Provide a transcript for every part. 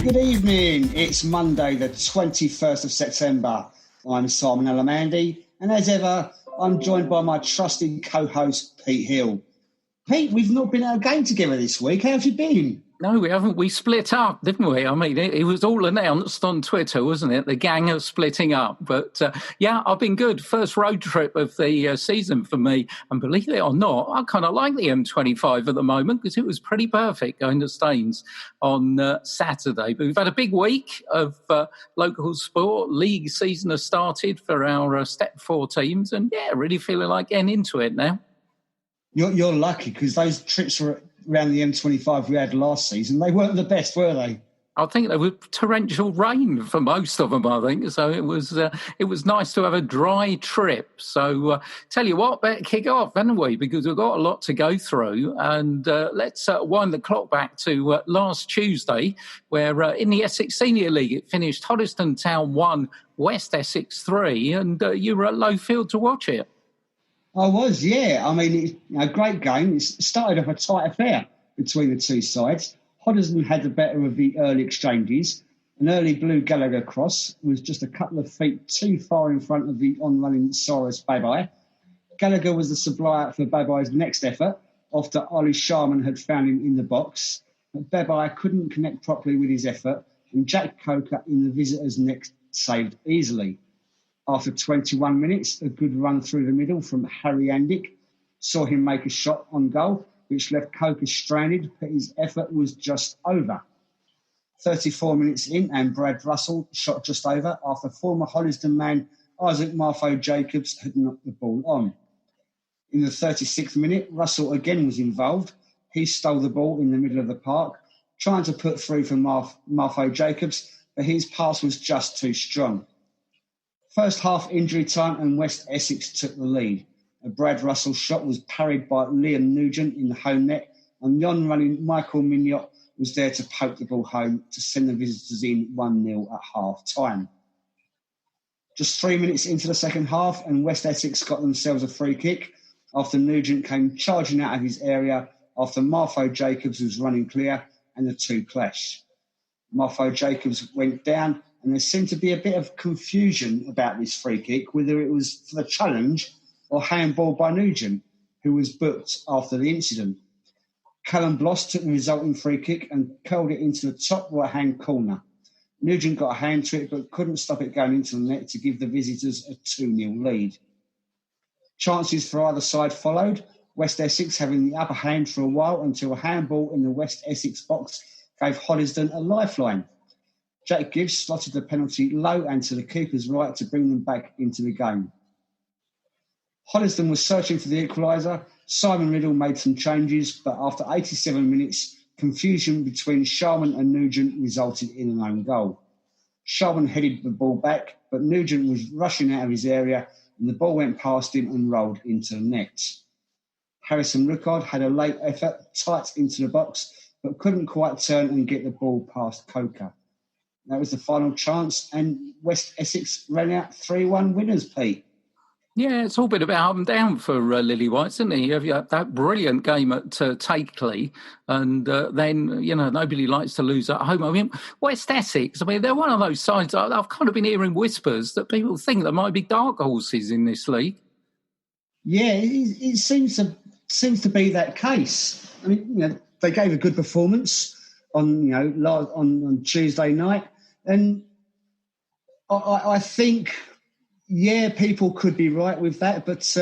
Good evening. It's Monday, the 21st of September. I'm Symon Allemandy, and as ever, I'm joined by my trusted co-host, Pete Hill. Pete, we've not been at a game together this week. How have you been? No, we haven't. We split up, didn't we? I mean, it was all announced on Twitter, wasn't it? The gang are splitting up. But, I've been good. First road trip of the season for me. And believe it or not, I kind of like the M25 at the moment because it was pretty perfect going to Staines on Saturday. But we've had a big week of local sport. League season has started for our Step 4 teams. And, really feeling like getting into it now. You're lucky because those trips were around the M25 we had last season. They weren't the best, were they? I think there was torrential rain for most of them, I think. So it was nice to have a dry trip. So tell you what, better kick off, haven't we? Because we've got a lot to go through. And let's wind the clock back to last Tuesday, where in the Essex Senior League, it finished Hoddesdon Town 1, West Essex 3, and you were at Lowfield to watch it. I was, yeah. I mean, a great game. It started off a tight affair between the two sides. Hoddesdon had the better of the early exchanges. An early blue Gallagher cross was just a couple of feet too far in front of the on-running Cyrus Babai. Gallagher was the supplier for Babai's next effort after Ali Sharman had found him in the box. But Babai couldn't connect properly with his effort, and Jack Coker in the visitors' net saved easily. After 21 minutes, a good run through the middle from Harry Andick saw him make a shot on goal, which left Coker stranded, but his effort was just over. 34 minutes in, and Brad Russell shot just over after former Hoddesdon man Isaac Marfo Jacobs had knocked the ball on. In the 36th minute, Russell again was involved. He stole the ball in the middle of the park, trying to put through for Marfo Jacobs, but his pass was just too strong. First half injury time and West Essex took the lead. A Brad Russell shot was parried by Liam Nugent in the home net, and the running Michael Mignot was there to poke the ball home to send the visitors in 1-0 at half-time. Just 3 minutes into the second half and West Essex got themselves a free kick after Nugent came charging out of his area after Marfo Jacobs was running clear and the two clashed. Marfo Jacobs went down, and there seemed to be a bit of confusion about this free kick, whether it was for the challenge or handball by Nugent, who was booked after the incident. Callum Bloss took the resulting free kick and curled it into the top right-hand corner. Nugent got a hand to it but couldn't stop it going into the net to give the visitors a 2-0 lead. Chances for either side followed, West Essex having the upper hand for a while until a handball in the West Essex box gave Hoddesdon a lifeline. Jack Gibbs slotted the penalty low and to the keeper's right to bring them back into the game. Hoddesdon was searching for the equaliser. Simon Riddle made some changes, but after 87 minutes, confusion between Sharman and Nugent resulted in an own goal. Sharman headed the ball back, but Nugent was rushing out of his area and the ball went past him and rolled into the net. Harrison Rickard had a late effort tight into the box, but couldn't quite turn and get the ball past Coker. That was the final chance, and West Essex ran out 3-1 winners, Pete. Yeah, it's all been a bit up and down for Lily Whites, isn't it? You have that brilliant game at Takeley, and then, nobody likes to lose at home. I mean, West Essex, they're one of those sides. I've kind of been hearing whispers that people think there might be dark horses in this league. Yeah, it seems to be that case. I mean, they gave a good performance on Tuesday night. And I think, people could be right with that, but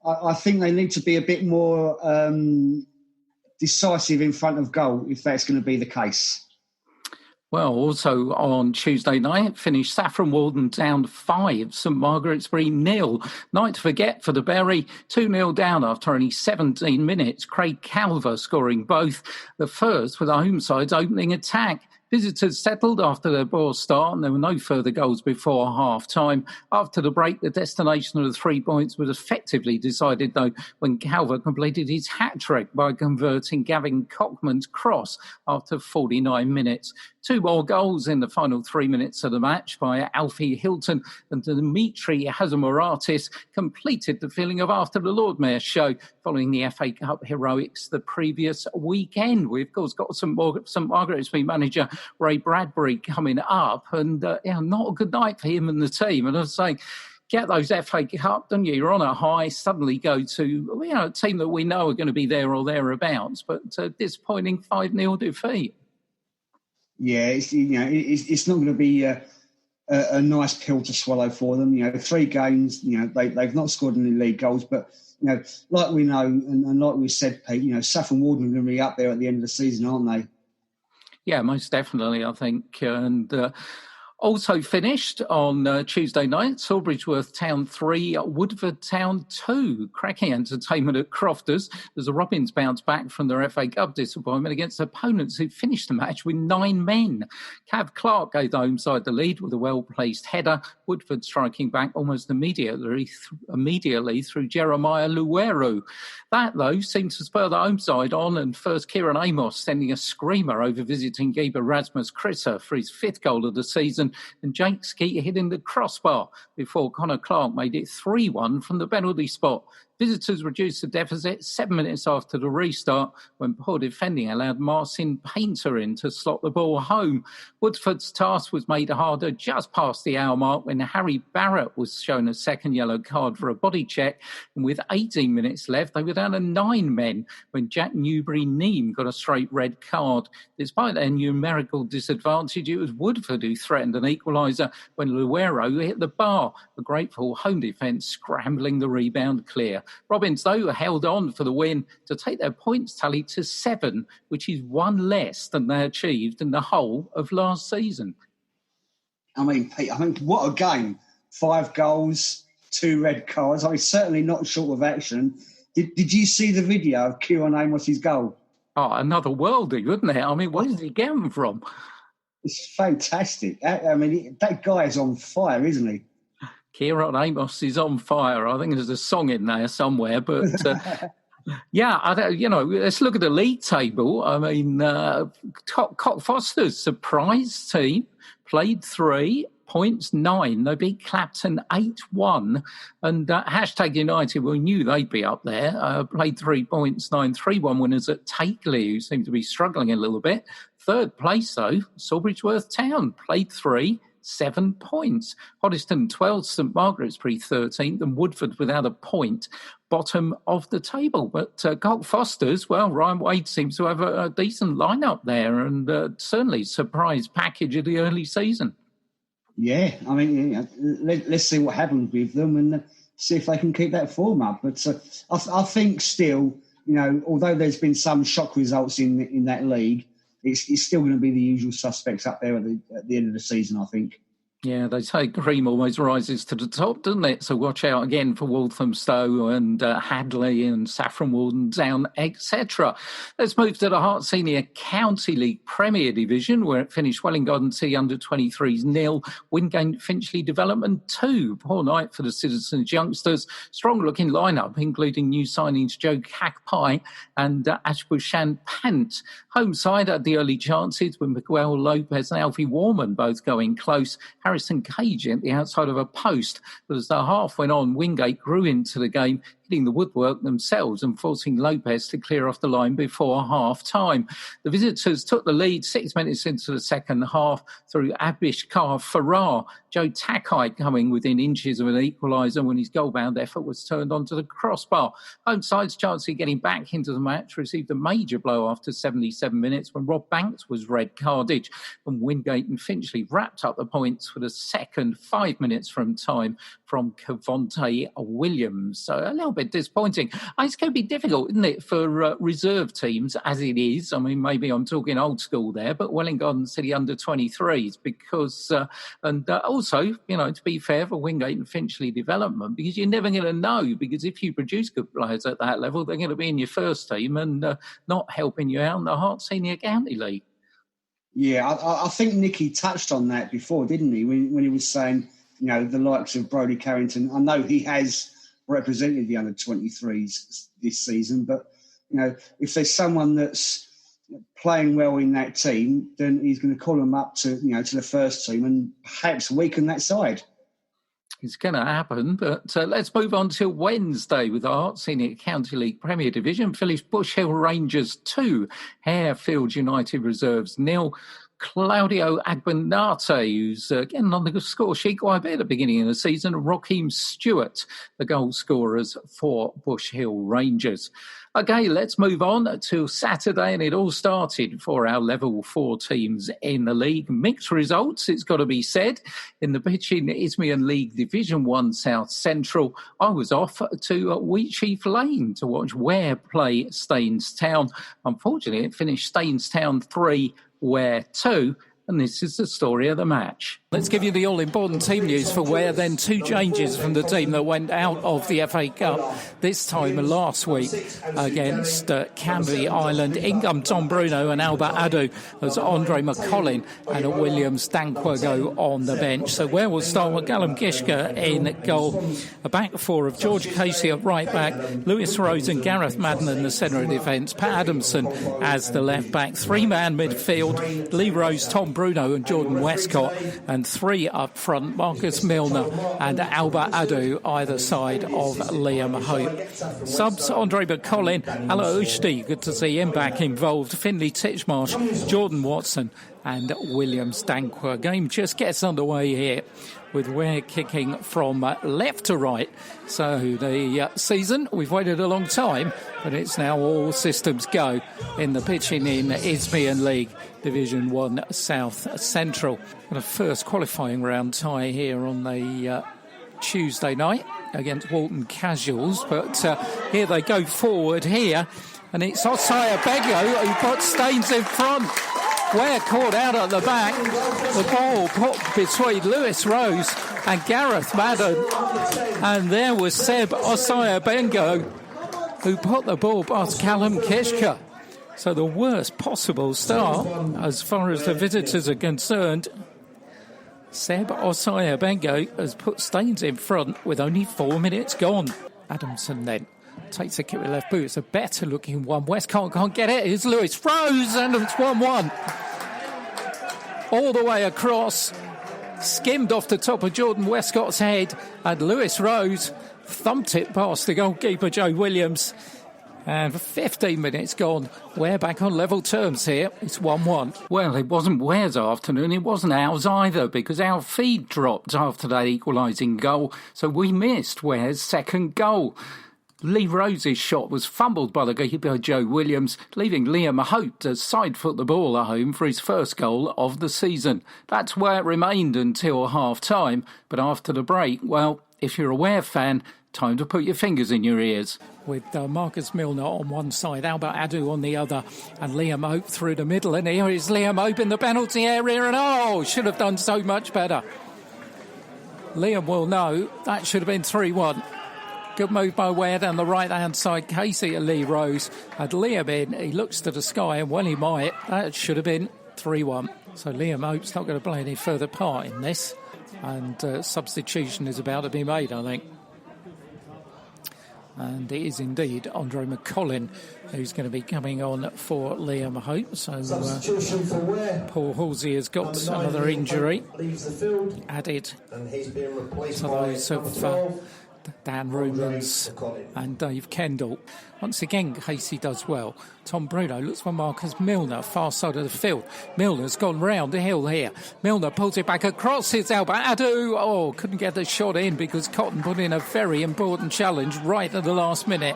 I think they need to be a bit more decisive in front of goal if that's going to be the case. Well, also on Tuesday night, finished Saffron Walden down 5, St Margaret's-Bury 0. Night to forget for the Berry, 2-0 down after only 17 minutes. Craig Calver scoring both. The first with the home side's opening attack. Visitors settled after their poor start and there were no further goals before half-time. After the break, the destination of the 3 points was effectively decided, though, when Calver completed his hat-trick by converting Gavin Cockman's cross after 49 minutes. Two more goals in the final 3 minutes of the match by Alfie Hilton and Dimitri Hazemuratis completed the feeling of after the Lord Mayor's show following the FA Cup heroics the previous weekend. We've, of course, got St Margaret's manager Ray Bradbury coming up, and not a good night for him and the team. And I was saying, get those FA Cup, don't you? You're on a high, suddenly go to a team that we know are going to be there or thereabouts, but disappointing 5-0 defeat. Yeah, it's not going to be a nice pill to swallow for them. 3 games, they've not scored any league goals, but like we know and like we said, Pete, Saffron Walden are going to be up there at the end of the season, aren't they? Yeah, most definitely, I think. And also finished on Tuesday night, Sawbridgeworth Town 3, Woodford Town 2. Cracking entertainment at Crofters as the Robins bounce back from their FA Cup disappointment against opponents who finished the match with 9 men. Cav Clark gave the home side the lead with a well-placed header, Woodford striking back almost immediately through Jeremiah Luweru. That, though, seemed to spur the home side on, and first Kieran Amos sending a screamer over visiting keeper Rasmus Crisser for his 5th goal of the season, and Jake Skeeter hitting the crossbar before Connor Clark made it 3-1 from the penalty spot. Visitors reduced the deficit 7 minutes after the restart when poor defending allowed Marcin Painter in to slot the ball home. Woodford's task was made harder just past the hour mark when Harry Barrett was shown a second yellow card for a body check, and with 18 minutes left they were down to 9 men when Jack Newbury-Neame got a straight red card. Despite their numerical disadvantage, it was Woodford who threatened an equaliser when Luero hit the bar, the grateful home defence scrambling the rebound clear. Robins, though, held on for the win to take their points tally to 7, which is 1 less than they achieved in the whole of last season. I mean, Pete, what a game. 5 goals, 2 red cards. Certainly not short of action. Did you see the video of Kieran Amos' goal? Oh, another worldie, wouldn't it? I mean, where did he get them from? It's fantastic. That guy is on fire, isn't he? Kieran Amos is on fire. I think there's a song in there somewhere, but let's look at the league table. I mean, Cockfosters, surprise team, played 3, points 9. They beat Clapton 8-1. And Hashtag United, we knew they'd be up there. Played 3 points, 9, 3-1 winners at Takeley, who seem to be struggling a little bit. Third place, though, Sawbridgeworth Town, played 3, 7 points. Hoddesdon 12th, St Margaret's 13th, and Woodford without a point, bottom of the table. But Cockfosters, well, Ryan Wade seems to have a decent lineup there, and certainly surprise package of the early season. Yeah, let's see what happens with them and see if they can keep that form up. But I think still, although there's been some shock results in that league, it's still going to be the usual suspects up there at the end of the season, I think. Yeah, they say cream always rises to the top, doesn't it? So watch out again for Walthamstow and Hadley and Saffron Walden Down, etc. Let's move to the Hart Senior County League Premier Division, where it finished Welwyn Garden City under-23s 0, Wingate Finchley Development 2. Poor night for the Citizens youngsters. Strong-looking lineup, including new signings Joe Kakpai and Ashbushan Pant. Home side had the early chances with Miguel Lopez and Alfie Warman both going close. Harrison Cage at the outside of a post, but as the half went on, Wingate grew into the game, hitting the woodwork themselves and forcing Lopez to clear off the line before half-time. The visitors took the lead 6 minutes into the second half through Abishkar Farrar. Joe Takai coming within inches of an equaliser when his goal-bound effort was turned onto the crossbar. Home side's chance of getting back into the match received a major blow after 77 minutes when Rob Banks was red-carded, and Wingate and Finchley wrapped up the points for the second 5 minutes from time from Cavonte Williams. So a little bit disappointing. It's going to be difficult, isn't it, for reserve teams, as it is. I mean, maybe I'm talking old school there, but Welwyn Garden City under-23s because, also, to be fair, for Wingate and Finchley Development, because you're never going to know, because if you produce good players at that level, they're going to be in your first team and not helping you out in the Hart Senior County League. Yeah, I think Nicky touched on that before, didn't he, when he was saying, the likes of Brodie Carrington. I know he has represented the under-23s this season, but, if there's someone that's, playing well in that team, then he's going to call them up to the first team and perhaps weaken that side. It's going to happen, but let's move on to Wednesday with the Hearts Senior County League Premier Division. Finished Bush Hill Rangers 2, Harefield United Reserves 0. Claudio Agbonate, who's getting on the score sheet quite a bit at the beginning of the season, and Raheem Stewart, the goal scorers for Bush Hill Rangers. Okay, let's move on to Saturday, and it all started for our Level 4 teams in the league. Mixed results, it's got to be said. In the pitching Isthmian League Division 1 South Central, I was off to Wheatsheaf Lane to watch Ware play Staines-Town. Unfortunately, it finished Staines-Town 3, Ware 2, and this is the story of the match. Let's give you the all-important team news for Ware, then 2 changes from the team that went out of the FA Cup this time last week against Canby Island. Ingham Tom Bruno and Albert Adu as Andre McCollin and William Stanquer go on the bench. So Ware will start with Callum Gishka in goal. A back four of George Casey at right back, Lewis Rose and Gareth Madden in the centre of defence, Pat Adamson as the left back, 3-man midfield, Lee Rose, Tom Bruno and Jordan Westcott, and 3 up front, Marcus Milner and Albert Adu either side of Liam Hope. Subs, Andre McCollin, Ala Ushti, good to see him back involved, Finley Titchmarsh, Jordan Watson and William Stanquer. Game just gets underway here with Ware kicking from left to right. So the season, we've waited a long time, but it's now all systems go in the pitching in Isthmian League Division 1 South Central. And a first qualifying round tie here on the Tuesday night against Walton Casuals. But here they go forward here, and it's Osai Abego who puts Staines in front. Ware caught out at the back. The ball put between Lewis Rose and Gareth Madden. And there was Seb Osai Bengo who put the ball past Callum Kishka. So the worst possible start as far as the visitors are concerned. Seb Osai Bengo has put Staines in front with only 4 minutes gone. Adamson then takes a kick with left boot. It's a better looking one. Westcott can't get it. It's Lewis Rose and it's 1-1. All the way across. Skimmed off the top of Jordan Westcott's head. And Lewis Rose thumped it past the goalkeeper Joe Williams. And 15 minutes gone. Ware back on level terms here. It's 1-1. Well, it wasn't Ware's afternoon. It wasn't ours either, because our feed dropped after that equalising goal. So we missed Ware's second goal. Lee Rose's shot was fumbled by the goalkeeper Joe Williams, leaving Liam Hope to side-foot the ball at home for his first goal of the season. That's where it remained until half-time, but after the break, well, if you're a Ware fan, time to put your fingers in your ears. With Marcus Milner on one side, Albert Adu on the other, and Liam Hope through the middle, and here is Liam Hope in the penalty area, and should have done so much better. Liam will know that should have been 3-1. Good move by Ware down the right-hand side. Casey and Lee Rose had Liam in. He looks to the sky, and well, he might. That should have been 3-1. So Liam Hope's not going to play any further part in this. And substitution is about to be made, I think. And it is indeed Andre McCollin who's going to be coming on for Liam Hope. So Paul Halsey has got another injury added to those of Dan Rumans and Dave Kendall. Once again, Casey does well. Tom Bruno looks for Marcus Milner, far side of the field. Milner's gone round the hill here. Milner pulls it back across. It's Albert Adu. Couldn't get the shot in because Cotton put in a very important challenge right at the last minute.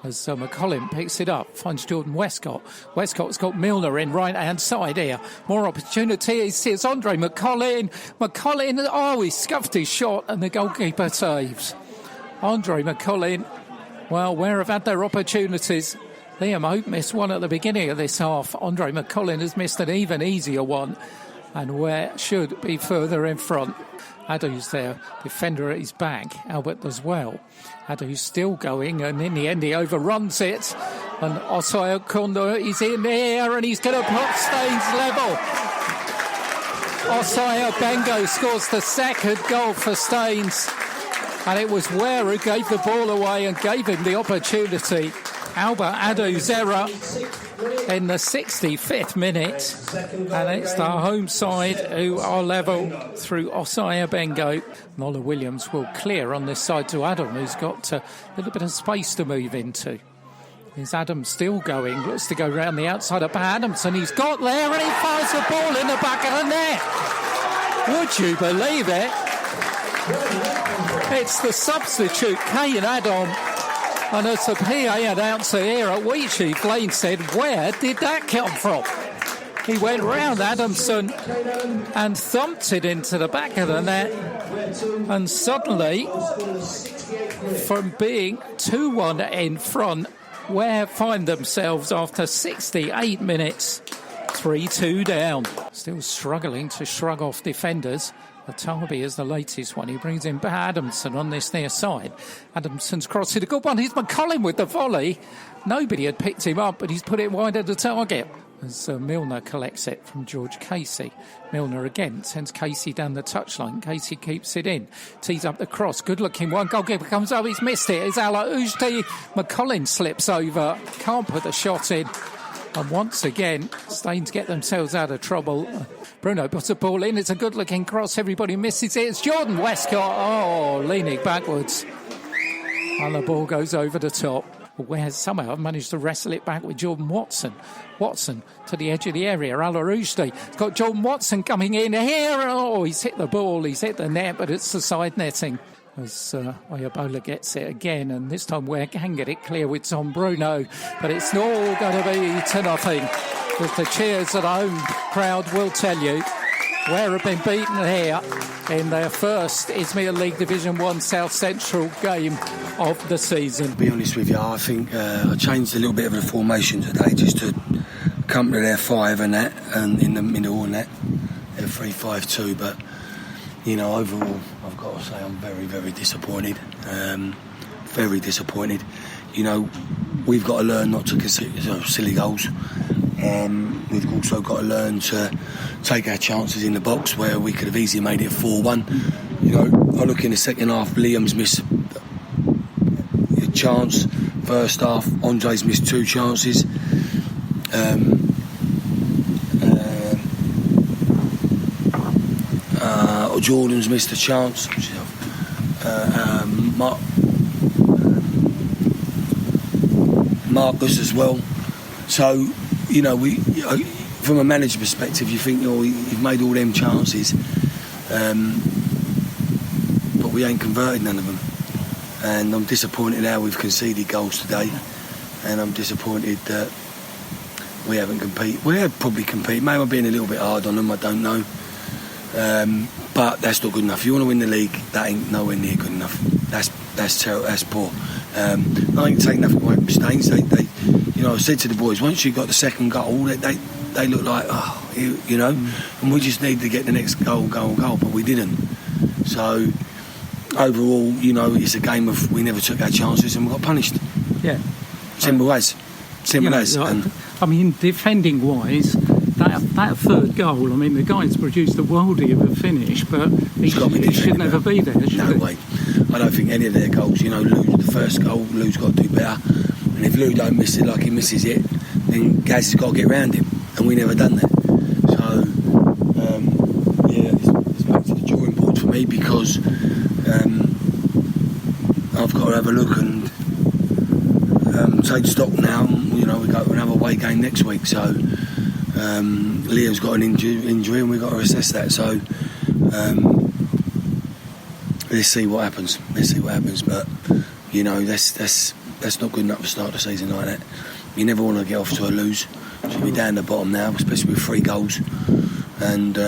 As McCollin picks it up, finds Jordan Westcott. Westcott's got Milner in right-hand side here. More opportunities. Here's Andre McCollin. McCollin, he scuffed his shot and the goalkeeper saves. Andre McCollin, well, Ware have had their opportunities. Liam Hope missed one at the beginning of this half. Andre McCollin has missed an even easier one. And Ware should be further in front. Adu's there, defender at his back. Albert does well. Adu's still going, and in the end he overruns it. And Osai Kondo is in here, and he's going to put Staines level. Osai Bengo scores the second goal for Staines. And it was Ware who gave the ball away and gave him the opportunity. Albert Adu's error in the 65th minute, and it's the home side who are level through Osai Abengo. Nola Williams will clear on this side to Adam, who's got a little bit of space to move into. Is Adam still going? Looks to go round the outside of Adamson. He's got there and he fires the ball in the back of the net. Would you believe it? It's the substitute, Kane Adam. And as a PA announcer here at Wheatsheaf Lane said, where did that come from? He went round Adamson and thumped it into the back of the net. And suddenly, from being 2-1 in front, Ware find themselves after 68 minutes, 3-2 down. Still struggling to shrug off defenders. Atabi is the latest one. He brings in Adamson on this near side. Adamson's crossed it. A good one. He's McCollin with the volley. Nobody had picked him up, but he's put it wide of the target. As Milner collects it from George Casey. Milner again sends Casey down the touchline. Casey keeps it in. Tees up the cross. Good looking one. Goalkeeper comes up. He's missed it. It's Ala Ujdi. McCollin slips over. Can't put the shot in. And once again, Staines get themselves out of trouble. Bruno puts the ball in. It's a good looking cross. Everybody misses it. It's Jordan Westcott. Oh, leaning backwards. And the ball goes over the top. Where somehow managed to wrestle it back with Jordan Watson. Watson to the edge of the area. Ala Ujdi. It's got Jordan Watson coming in here. Oh, he's hit the ball. He's hit the net, but it's the side netting. As Oyabola gets it again, and this time Ware can get it clear with Tom Bruno, but it's all going to be 2-0. With the cheers of the home crowd will tell you, Ware have been beaten here in their first Izmir League Division 1 South Central game of the season. To be honest with you, I think I changed a little bit of the formation today just to come to their 5 and that, and in the middle and that, their 3-5-2, but you know, overall, I've got to say I'm very, very disappointed. Very disappointed. You know, we've got to learn not to concede silly goals. We've also got to learn to take our chances in the box where we could have easily made it 4-1. You know, I look in the second half, Liam's missed a chance. First half, Andre's missed 2 chances. Jordan's missed a chance. Marcus as well. So, you know, we from a manager perspective, you think, oh, you've made all them chances, but we ain't converted none of them. And I'm disappointed how we've conceded goals today, and I'm disappointed that we haven't competed. We have probably competed. Maybe I'm being a little bit hard on them, I don't know. But that's not good enough. If you want to win the league, that ain't nowhere near good enough. That's terrible. That's poor. I ain't take nothing away from Staines. They, you know, I said to the boys, once you got the second goal, they look like, oh, you know, and we just need to get the next goal, but we didn't. So overall, you know, it's a game of we never took our chances and we got punished. Yeah. Simple as. I mean, defending wise, that third goal, I mean, the guy's produced a worldie of a finish, but he should never be there, should No way. I don't think any of their goals, you know, the first goal, Lou's got to do better. And if Lou don't miss it like he misses it, then Gaz has got to get round him. And we never done that. So, it's back to the drawing board for me because I've got to have a look and take stock now. You know, we go to another away game next week, so Liam's got an injury and we've got to assess that. So let's see what happens. But you know, that's not good enough to start the season like that. You never want to get off to a lose. So we're down the bottom now, especially with 3 goals, and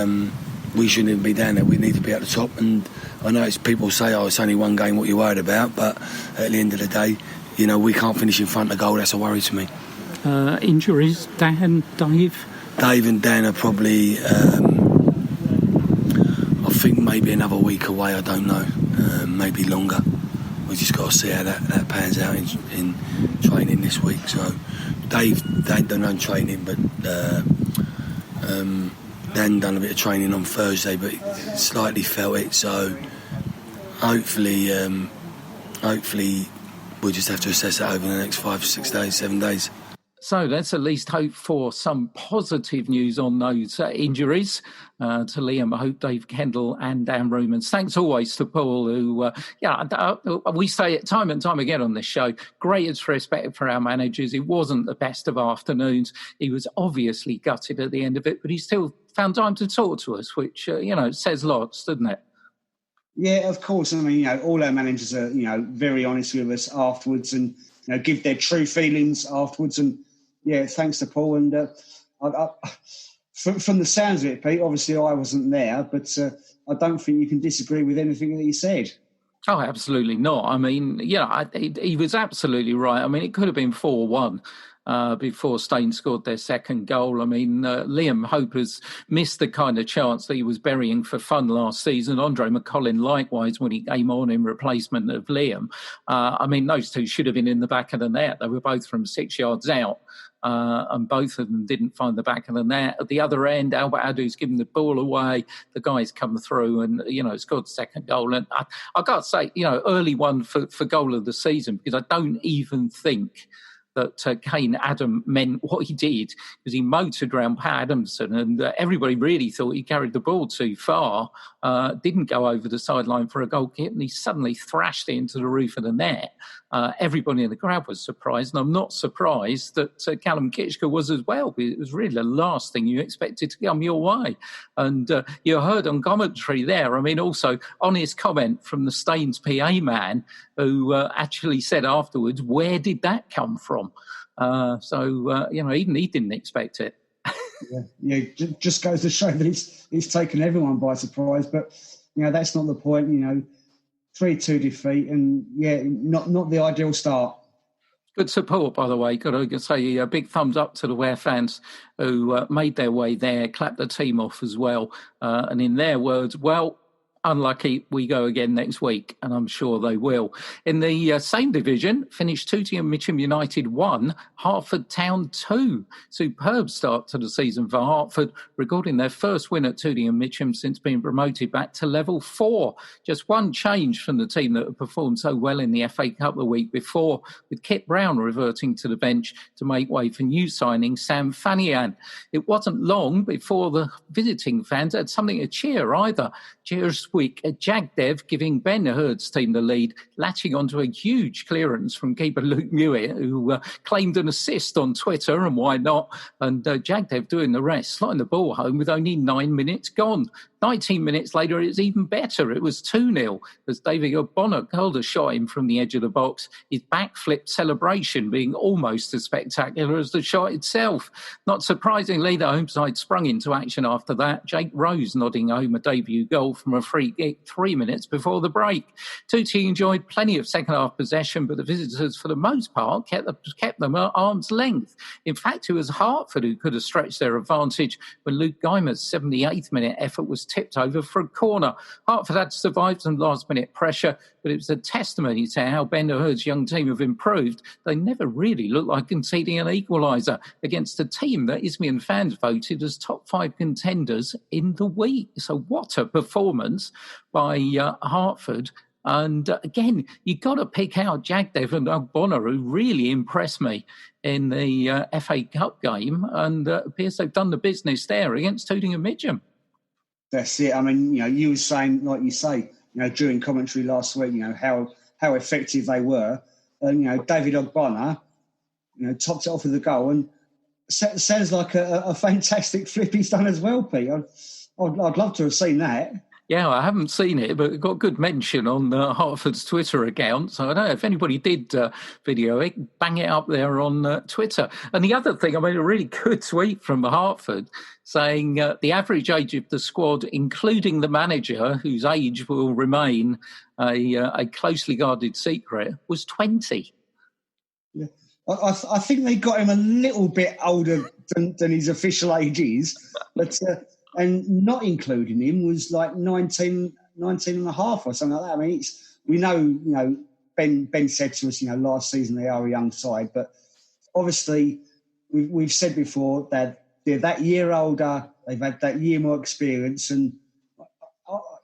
we shouldn't even be down there. We need to be at the top. And I know people say, "Oh, it's only one game. What you're worried about?" But at the end of the day, you know, we can't finish in front of goal. That's a worry to me. Injuries, Dan, Dave? Dave and Dan are probably, I think, maybe another week away. I don't know. Maybe longer. We just got to see how that pans out in training this week. So Dave done training, but Dan done a bit of training on Thursday, but slightly felt it. So hopefully we'll just have to assess that over the next 5, 6 days, 7 days. So let's at least hope for some positive news on those injuries to Liam Hope, Dave Kendall and Dan Rumans. Thanks always to Paul, who, we say it time and time again on this show, greatest respect for our managers. It wasn't the best of afternoons. He was obviously gutted at the end of it, but he still found time to talk to us, which, says lots, doesn't it? Yeah, of course. I mean, all our managers are, very honest with us afterwards and, give their true feelings afterwards. And, yeah, thanks to Paul. And from the sounds of it, Pete, obviously I wasn't there, but I don't think you can disagree with anything that he said. Oh, absolutely not. I mean, he was absolutely right. I mean, it could have been 4-1 before Stein scored their second goal. I mean, Liam Hope has missed the kind of chance that he was burying for fun last season. Andre McCollin, likewise, when he came on in replacement of Liam. I mean, those two should have been in the back of the net. They were both from 6 yards out. And both of them didn't find the back of the net. At the other end, Albert Adu's given the ball away. The guys come through and, scored the second goal. And I got to say, early one for goal of the season, because I don't even think that Kane Adam meant what he did, because he motored around Pat Adamson and everybody really thought he carried the ball too far, didn't go over the sideline for a goal kick, and he suddenly thrashed it into the roof of the net. Everybody in the crowd was surprised, and I'm not surprised that Callum Kitchker was as well. It was really the last thing you expected to come your way. And you heard on commentary there, I mean, also honest comment from the Staines PA man, who actually said afterwards, where did that come from? Even he didn't expect it. Yeah, just goes to show that it's taken everyone by surprise. But, that's not the point, 3-2 defeat and, not the ideal start. Good support, by the way. Got to say a big thumbs up to the Ware fans who made their way there, clapped the team off as well. And in their words, well, unlucky, we go again next week, and I'm sure they will. In the same division, finished Tooting and Mitcham United 1, Hertford Town 2. Superb start to the season for Hertford, recording their first win at Tooting and Mitcham since being promoted back to level 4. Just one change from the team that had performed so well in the FA Cup the week before, with Kit Brown reverting to the bench to make way for new signing Sam Fanian. It wasn't long before the visiting fans had something to cheer either. Cheers week at Jagdev, giving Ben Hurd's team the lead, latching onto a huge clearance from keeper Luke Mewett, who claimed an assist on Twitter, and why not? And Jagdev doing the rest, slotting the ball home with only 9 minutes gone. 19 minutes later, it was even better. It was 2-0 as David Ogbonna curled a shot in from the edge of the box, his backflip celebration being almost as spectacular as the shot itself. Not surprisingly, the home side sprung into action after that, Jake Rose nodding home a debut goal from a free kick 3 minutes before the break. Tooting enjoyed plenty of second-half possession, but the visitors, for the most part, kept them at arm's length. In fact, it was Hertford who could have stretched their advantage when Luke Geimer's 78th minute effort was tipped over for a corner. Hertford had survived some last-minute pressure, but it was a testimony to how Ben Hurd's young team have improved. They never really looked like conceding an equaliser against a team that Isthmian fans voted as top 5 contenders in the week. So what a performance by Hertford. And again, you've got to pick out Jagdev and Ogbonna, who really impressed me in the FA Cup game, and appears they've done the business there against Tooting and Mitcham. That's it. I mean, you were saying, like you say, during commentary last week, how effective they were. And, David Ogbonna, topped it off with a goal, and sounds like a fantastic flip he's done as well, Pete. I'd love to have seen that. Yeah, I haven't seen it, but it got good mention on Hertford's Twitter account. So I don't know if anybody did video it, bang it up there on Twitter. And the other thing, I mean, a really good tweet from Hertford saying the average age of the squad, including the manager, whose age will remain a closely guarded secret, was 20. Yeah. I think they got him a little bit older than his official age is, but... and not including him was like 19 and a half or something like that. I mean, we know, Ben said to us, last season they are a young side, but obviously we've said before that they're that year older, they've had that year more experience, and,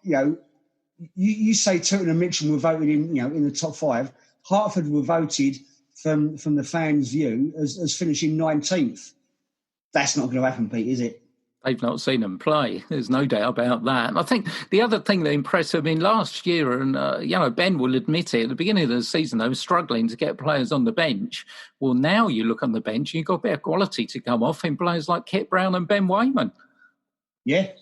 you say Tooting and Mitcham were voted in, in the top 5. Hertford were voted from the fans' view as finishing 19th. That's not going to happen, Pete, is it? They've not seen them play. There's no doubt about that. And I think the other thing that impressed them in last year, and Ben will admit it, at the beginning of the season they were struggling to get players on the bench. Well, now you look on the bench, you've got better quality to come off in players like Kit Brown and Ben Wayman. Yeah,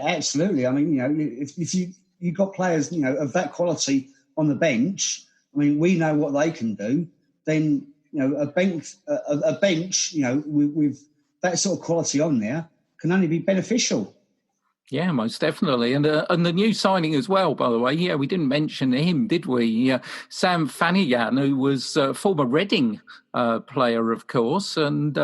absolutely. I mean, if you got players, of that quality on the bench, I mean, we know what they can do. Then, a bench, with that sort of quality on there can only be beneficial. Yeah, most definitely. And the new signing as well, by the way. Yeah, we didn't mention him, did we? Sam Flanagan, who was a former Reading player, of course. And,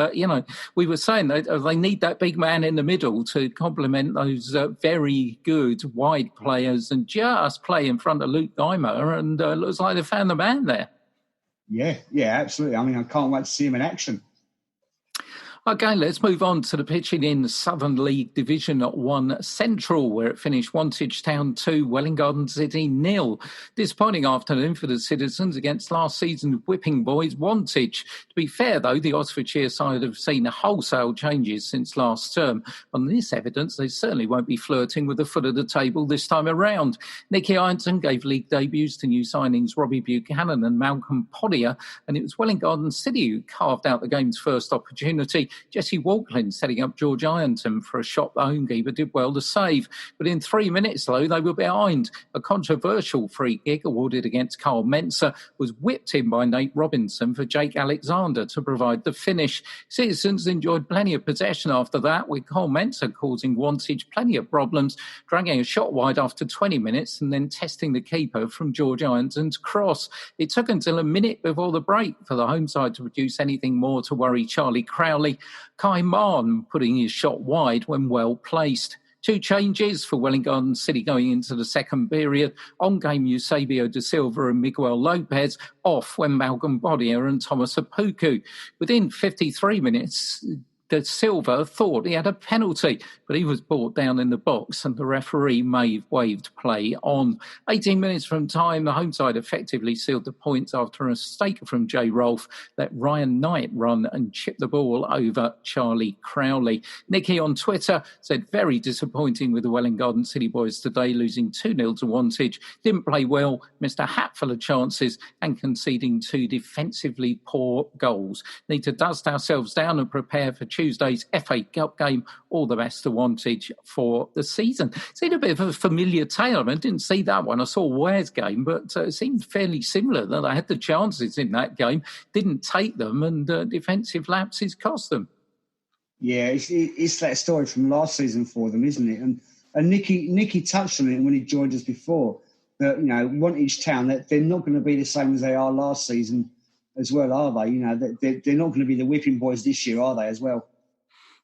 we were saying that they need that big man in the middle to complement those very good wide players and just play in front of Luke Geimer. And looks like they found the man there. Yeah, absolutely. I mean, I can't wait to see him in action. OK, let's move on to the pitching in the Southern League Division 1 Central, where it finished Wantage Town 2, Welwyn Garden City 0. Disappointing afternoon for the citizens against last season's whipping boys Wantage. To be fair, though, the Oxfordshire side have seen wholesale changes since last term. On this evidence, they certainly won't be flirting with the foot of the table this time around. Nicky Ironton gave league debuts to new signings Robbie Buchanan and Malcolm Poddier, and it was Welwyn Garden City who carved out the game's first opportunity. Jesse Walklin setting up George Ironton for a shot the homekeeper did well to save. But in 3 minutes, though, they were behind. A controversial free kick awarded against Carl Menser was whipped in by Nate Robinson for Jake Alexander to provide the finish. Citizens enjoyed plenty of possession after that, with Carl Menser causing Wantage plenty of problems, dragging a shot wide after 20 minutes and then testing the keeper from George Ironton's cross. It took until a minute before the break for the home side to produce anything more to worry Charlie Crowley. Kai Marn putting his shot wide when well placed. 2 changes for Welwyn Garden City going into the second period. On game Eusebio da Silva and Miguel Lopez, off when Malcolm Poddier and Thomas Apuku. Within 53 minutes, Da Silva thought he had a penalty, but he was brought down in the box and the referee waved play on. 18 minutes from time, the home side effectively sealed the points after a mistake from Jay Rolfe let Ryan Knight run and chip the ball over Charlie Crowley. Nicky on Twitter said, very disappointing with the Welwyn Garden City boys today, losing 2-0 to Wantage. Didn't play well, missed a hatful of chances and conceding 2 defensively poor goals. Need to dust ourselves down and prepare for Tuesday's FA Cup game. All the best to Wantage for the season. Seemed a bit of a familiar tale. I didn't see that one. I saw Ware's game, but it seemed fairly similar that they had the chances in that game, didn't take them, and defensive lapses cost them. Yeah, it's that story from last season for them, isn't it? And Nicky touched on it when he joined us before, that, Wantage Town, that they're not going to be the same as they are last season as well, are they? They're not going to be the whipping boys this year, are they, as well?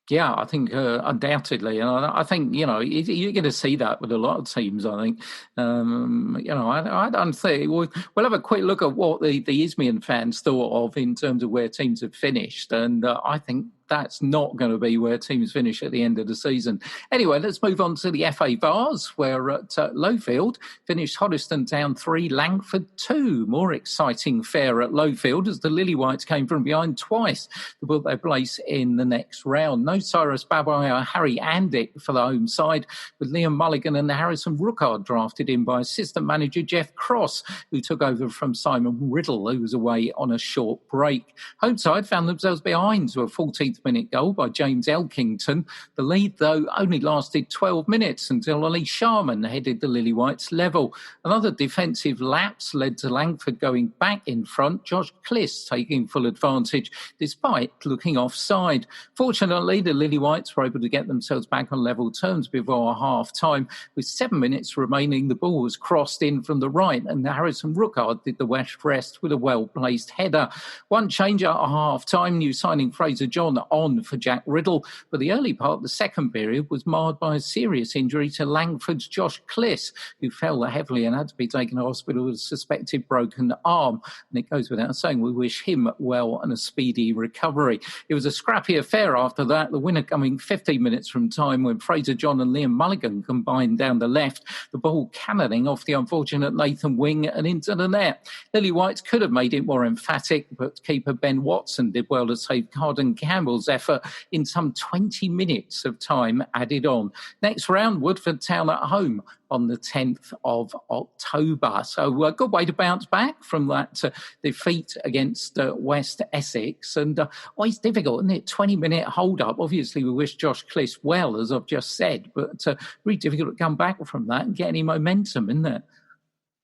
Yeah, I think undoubtedly. And I think, you're going to see that with a lot of teams, I think. I don't think... We'll have a quick look at what the Isthmian fans thought of in terms of where teams have finished. And I think that's not going to be where teams finish at the end of the season. Anyway, let's move on to the FA Vars, where at Lowfield finished Hoddesdon Town 3, Langford 2. More exciting fare at Lowfield as the Lily Whites came from behind twice to put their place in the next round. No Cyrus Babai or Harry Andick for the home side, with Liam Mulligan and Harrison Rookard drafted in by assistant manager Jeff Cross, who took over from Simon Riddle, who was away on a short break. Home side found themselves behind to a 14th minute goal by James Elkington. The lead, though, only lasted 12 minutes until Ollie Sharman headed the Lily Whites level. Another defensive lapse led to Langford going back in front, Josh Kliss taking full advantage despite looking offside. Fortunately, the Lily Whites were able to get themselves back on level terms before half-time. With 7 minutes remaining, the ball was crossed in from the right and Harrison Rookard did the West rest with a well-placed header. One change at half-time, new signing Fraser John on for Jack Riddle, but the early part of the second period was marred by a serious injury to Langford's Josh Cliss, who fell heavily and had to be taken to hospital with a suspected broken arm. And it goes without saying, we wish him well and a speedy recovery. It was a scrappy affair after that, the winner coming 15 minutes from time when Fraser John and Liam Mulligan combined down the left, the ball cannoning off the unfortunate Nathan Wing and into the net. Lily Whites could have made it more emphatic, but keeper Ben Watson did well to save Carden Campbell's effort in some 20 minutes of time added on. Next round, Woodford Town at home on the 10th of October. So a good way to bounce back from that defeat against West Essex. And it's difficult, isn't it? 20-minute hold-up. Obviously, we wish Josh Cliss well, as I've just said, but really difficult to come back from that and get any momentum, isn't it?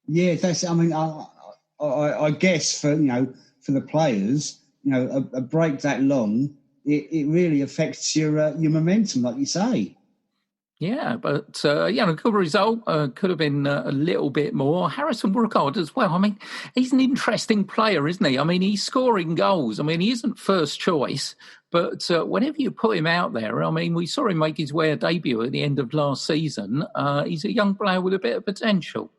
Yeah, that's. I mean, I guess for the players, a break that long, it really affects your momentum, like you say. Yeah, but, a good result. Could have been a little bit more. Harrison Brookard as well. I mean, he's an interesting player, isn't he? I mean, he's scoring goals. I mean, he isn't first choice, but whenever you put him out there, I mean, we saw him make his debut at the end of last season. He's a young player with a bit of potential.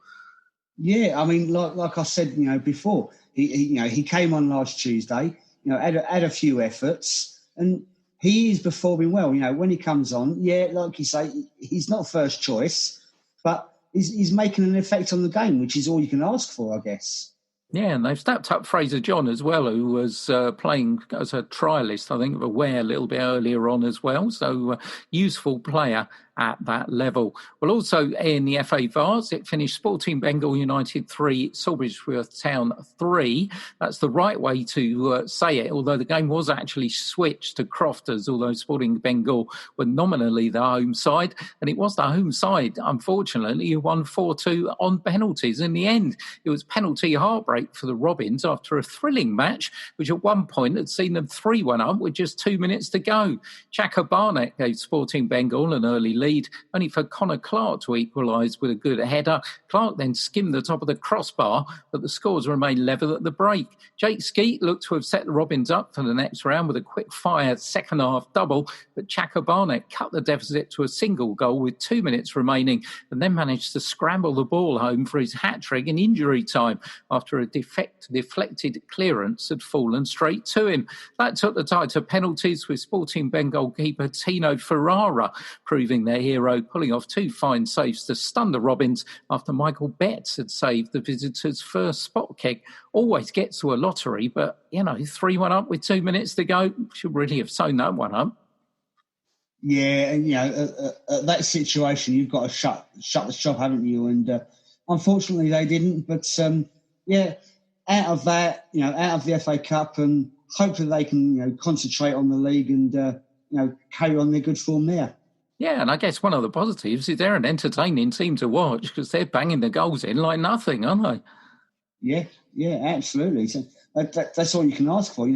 Yeah, I mean, like I said, before, he came on last Tuesday, had a few efforts, and he is performing well. When he comes on, like you say, he's not first choice, but he's making an effect on the game, which is all you can ask for, I guess. Yeah, and they've stepped up Fraser John as well, who was playing as a trialist, I think, of Aware a little bit earlier on as well. So useful player at that level. Well, also in the FA Vars, it finished Sporting Bengal United 3, Salisbury Town 3. That's the right way to say it, although the game was actually switched to Crofters, although Sporting Bengal were nominally the home side. And it was the home side, unfortunately, who won 4-2 on penalties. In the end, it was penalty heartbreak for the Robins after a thrilling match, which at one point had seen them 3-1 up with just 2 minutes to go. Chaka Barnett gave Sporting Bengal an early lead, only for Connor Clark to equalise with a good header. Clark then skimmed the top of the crossbar, but the scores remained level at the break. Jake Skeet looked to have set the Robins up for the next round with a quick-fire second-half double, but Chaka Barnett cut the deficit to a single goal with 2 minutes remaining and then managed to scramble the ball home for his hat-trick in injury time after a deflected clearance had fallen straight to him. That took the tie to penalties, with Sporting Bengal keeper Tino Ferrara proving their hero, pulling off 2 fine saves to stun the Robins after Michael Betts had saved the visitors' first spot kick. Always gets to a lottery, but, 3-1 up with 2 minutes to go. Should really have sewn that one up. Yeah, and, at that situation, you've got to shut the shop, haven't you? And unfortunately, they didn't. But, out of that, out of the FA Cup, and hopefully they can, concentrate on the league and, carry on their good form there. Yeah, and I guess one of the positives is they're an entertaining team to watch because they're banging the goals in like nothing, aren't they? Yeah, absolutely. So that's all you can ask for,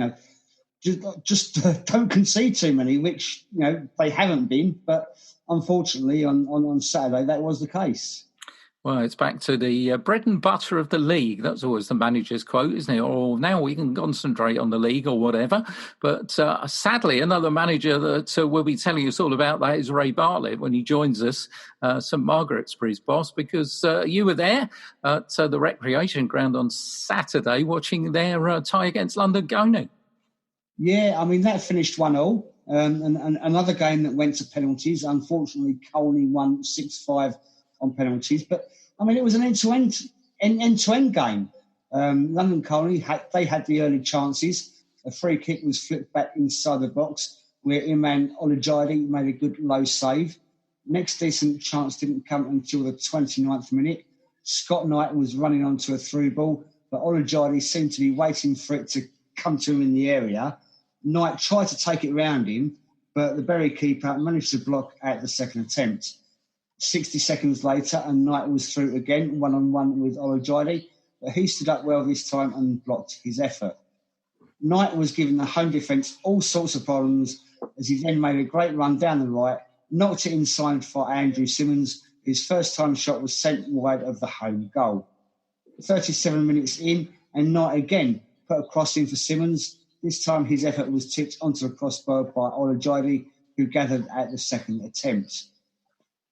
Just don't concede too many, which, they haven't been. But unfortunately, on Saturday, that was the case. Well, it's back to the bread and butter of the league. That's always the manager's quote, isn't it? Or now we can concentrate on the league or whatever. But sadly, another manager that will be telling us all about that is Ray Bartlett when he joins us, St Margaret's for his boss, because you were there at the recreation ground on Saturday watching their tie against London Goney. Yeah, I mean, that finished 1-1. And another game that went to penalties. Unfortunately, Colney won 6-5 on penalties. But, I mean, it was an end-to-end game. London Colney, they had the early chances. A free kick was flipped back inside the box where Iman Olajide made a good low save. Next decent chance didn't come until the 29th minute. Scott Knight was running onto a through ball, but Olajide seemed to be waiting for it to come to him in the area. Knight tried to take it round him, but the Bury keeper managed to block at the second attempt. 60 seconds later, and Knight was through again, one-on-one with Olajide, but he stood up well this time and blocked his effort. Knight was giving the home defence all sorts of problems as he then made a great run down the right, knocked it inside for Andrew Simmons. His first-time shot was sent wide of the home goal. 37 minutes in, and Knight again put a cross in for Simmons. This time his effort was tipped onto the crossbar by Olajuwon, who gathered at the second attempt.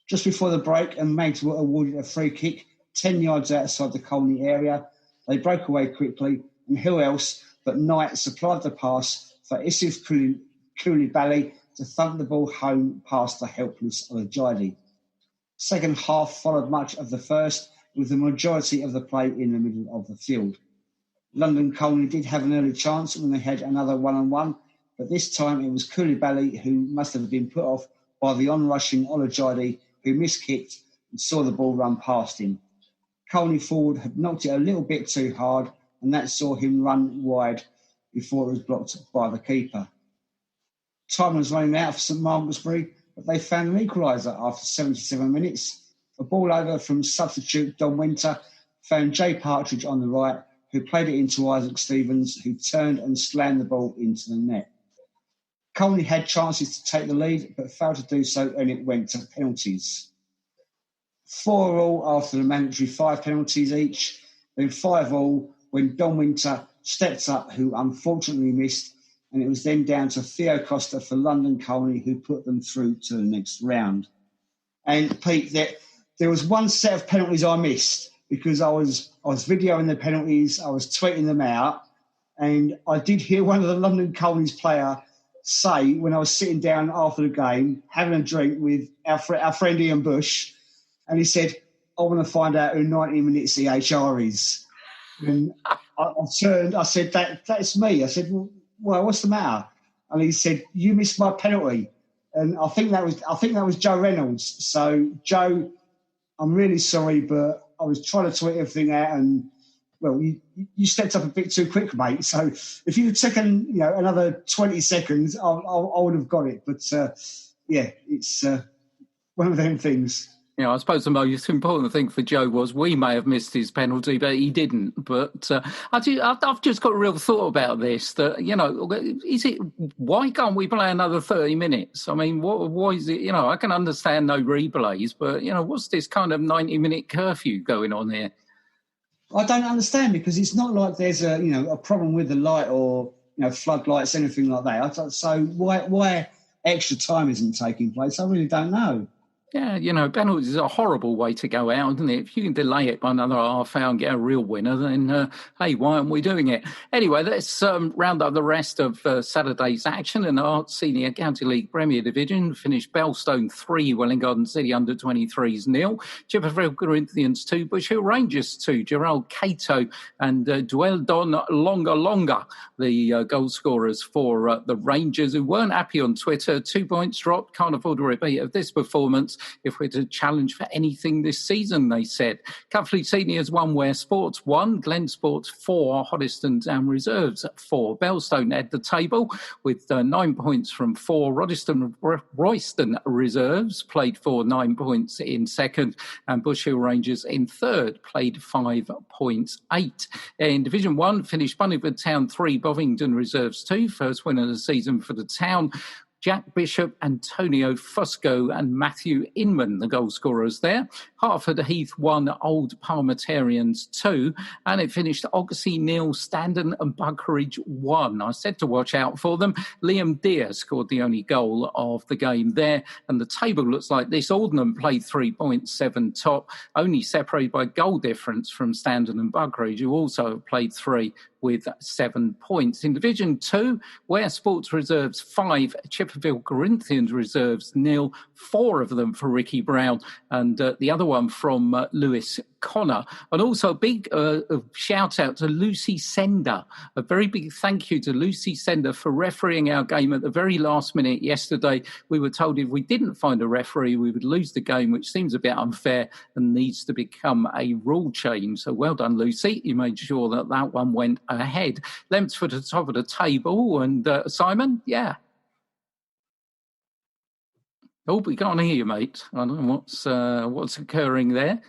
Just before the break, and Mags were awarded a free kick 10 yards outside the Colney area. They broke away quickly, and who else but Knight supplied the pass for Isif Koulibaly to thump the ball home past the helpless Olajuwon. Second half followed much of the first, with the majority of the play in the middle of the field. London Colney did have an early chance when they had another one-on-one, but this time it was Koulibaly who must have been put off by the onrushing Olajuwon, who miskicked and saw the ball run past him. Colney forward had knocked it a little bit too hard, and that saw him run wide before it was blocked by the keeper. Time was running out for St Margaret's, but they found an equaliser after 77 minutes. A ball over from substitute Don Winter found Jay Partridge on the right, who played it into Isaac Stevens, who turned and slammed the ball into the net. Colney had chances to take the lead, but failed to do so, and it went to penalties. 4-4 after the mandatory 5 penalties each, then 5-5 when Don Winter stepped up, who unfortunately missed, and it was then down to Theo Costa for London Colney, who put them through to the next round. And Pete, there was one set of penalties I missed because I was videoing the penalties, I was tweeting them out, and I did hear one of the London Colney's player say when I was sitting down after the game, having a drink with our friend Ian Bush, and he said, "I want to find out who 90 minutes EHR is." And I turned, I said, "That's me." I said, "Well, what's the matter?" And he said, "You missed my penalty." And I think that was Joe Reynolds. So Joe, I'm really sorry, but I was trying to tweet everything out, and well, you stepped up a bit too quick, mate. So if you'd taken another 20 seconds, I would have got it. But yeah, it's one of them things. Yeah, I suppose the most important thing for Joe was we may have missed his penalty, but he didn't. But I've just got a real thought about this, that, why can't we play another 30 minutes? I mean, why is it, I can understand no replays, but, what's this kind of 90-minute curfew going on here? I don't understand, because it's not like there's a problem with the light or, floodlights, anything like that. So why extra time isn't taking place? I really don't know. Yeah, penalties is a horrible way to go out, isn't it? If you can delay it by another half hour and get a real winner, then, hey, why aren't we doing it? Anyway, let's round up the rest of Saturday's action. In our Senior County League Premier Division, finished Belstone 3, Welwyn Garden City under-23s 0. Chipperfield Corinthians 2, Bush Hill Rangers 2. Gerald Cato and Dweldon Longa, the goal scorers for the Rangers, who weren't happy on Twitter. 2 points dropped, can't afford a repeat of this performance if we're to challenge for anything this season, they said. Cuffley Seniors 1, Ware Sports 1, Glen Sports 4, Hoddesdon Down Reserves 4. Belstone led the table with 9 points from 4. Royston Reserves played for 9 points in second, and Bush Hill Rangers in third played 5 points 8. In Division 1, finished Bunningford Town 3, Bovingdon Reserves 2, first win of the season for the town. Jack Bishop, Antonio Fusco and Matthew Inman, the goal scorers there. Hertford Heath 1, Old Parliamentarians 2. And it finished Oxley 0, Standon and Buckeridge 1. I said to watch out for them. Liam Deere scored the only goal of the game there. And the table looks like this. Aldenham played 3.7 top, only separated by goal difference from Standon and Buckeridge, who also have played 3 with 7 points. In Division 2, Ware Sports Reserves 5, Chipperfield Corinthians Reserves 0, 4 of them for Ricky Brown, and the other one from Lewis Connor. And also a big shout out to Lucy Sender. A very big thank you to Lucy Sender for refereeing our game at the very last minute yesterday. We were told if we didn't find a referee, we would lose the game, which seems a bit unfair and needs to become a rule change. So well done, Lucy. You made sure that that one went ahead. Lemps for the top of the table. And Simon, yeah. Oh, we can't hear you, mate. I don't know what's occurring there.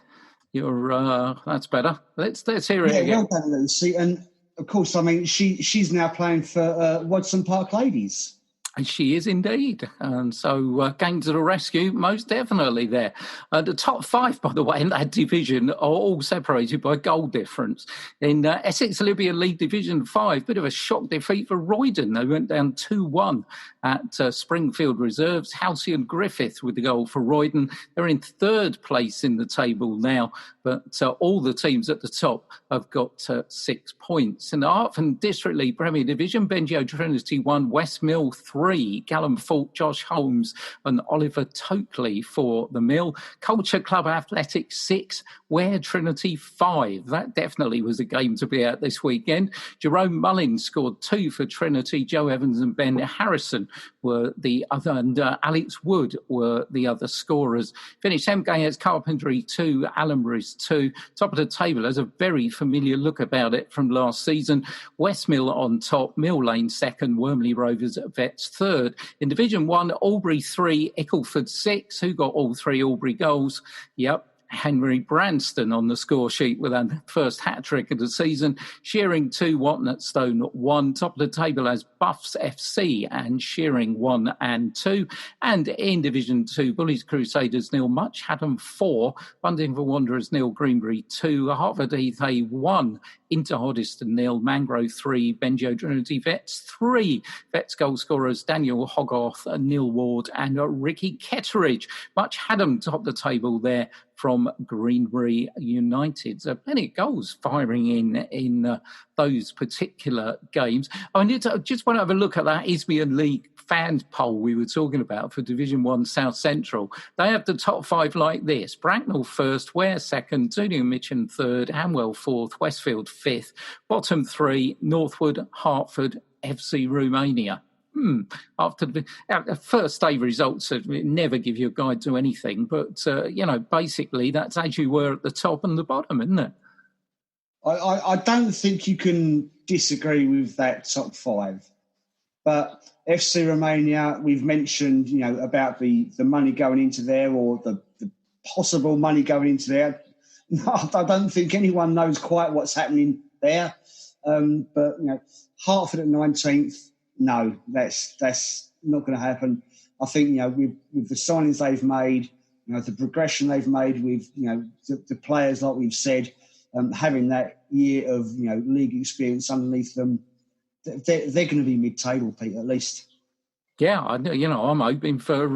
That's better. Let's hear it again. Well done, Lucy. And of course, I mean, she's now playing for Wadson Park Ladies. And she is indeed. And so game to the rescue, most definitely there. The top 5, by the way, in that division are all separated by goal difference. In Essex Olympian League Division 5, bit of a shock defeat for Roydon. They went down 2-1 at Springfield Reserves. Halcyon Griffith with the goal for Roydon. They're in 3rd place in the table now, but all the teams at the top have got 6 points. In the Hertford District League Premier Division, Bendio Trinity 1, West Mill 3. Callum Falk, Josh Holmes and Oliver Tokley for the Mill. Culture Club Athletic 6, Ware Trinity 5. That definitely was a game to be at this weekend. Jerome Mullins scored 2 for Trinity. Joe Evans and Ben Harrison were the other, and Alex Wood were the other scorers. Finished MKS Carpentry 2, Allenbury's 2. Top of the table has a very familiar look about it from last season. Westmill on top, Mill Lane 2nd, Wormley Rovers Vets 3rd. In Division 1, Albury 3, Ickleford 6. Who got all 3 Albury goals? Yep. Henry Branston on the score sheet with a first hat-trick of the season. Shearing 2, Watnetstone 1. Top of the table as Buffs FC and Shearing 1 and 2. And in Division 2, Bullies Crusaders 0, Much Haddam 4, Buntingford Wanderers 0, Greenbury 2, Hartford Heath 1, Inter Hoddesdon 0, Mangrove 3, Benjo Trinity Vets 3. Vets goal scorers Daniel Hogarth, Neil Ward and Ricky Ketteridge. Much Haddam top the table there from Greenbury United. So plenty of goals firing in those particular games. I just want to have a look at that Isthmian League fan poll we were talking about for Division 1 South Central. They have the top 5 like this: Bracknell 1st, Ware 2nd, Zuniga Mitcham 3rd, Hanwell 4th, Westfield 5th, bottom 3, Northwood, Hertford, FC Romania. After the first day results, never give you a guide to anything. But, basically that's as you were at the top and the bottom, isn't it? I don't think you can disagree with that top 5. But FC Romania, we've mentioned, about the money going into there or the possible money going into there. No, I don't think anyone knows quite what's happening there. But, Hertford at 19th, no, that's not going to happen. I think, with the signings they've made, the progression they've made with, the players, like we've said, having that year of, league experience underneath them, they're going to be mid-table, Pete, at least. Yeah, I'm hoping for,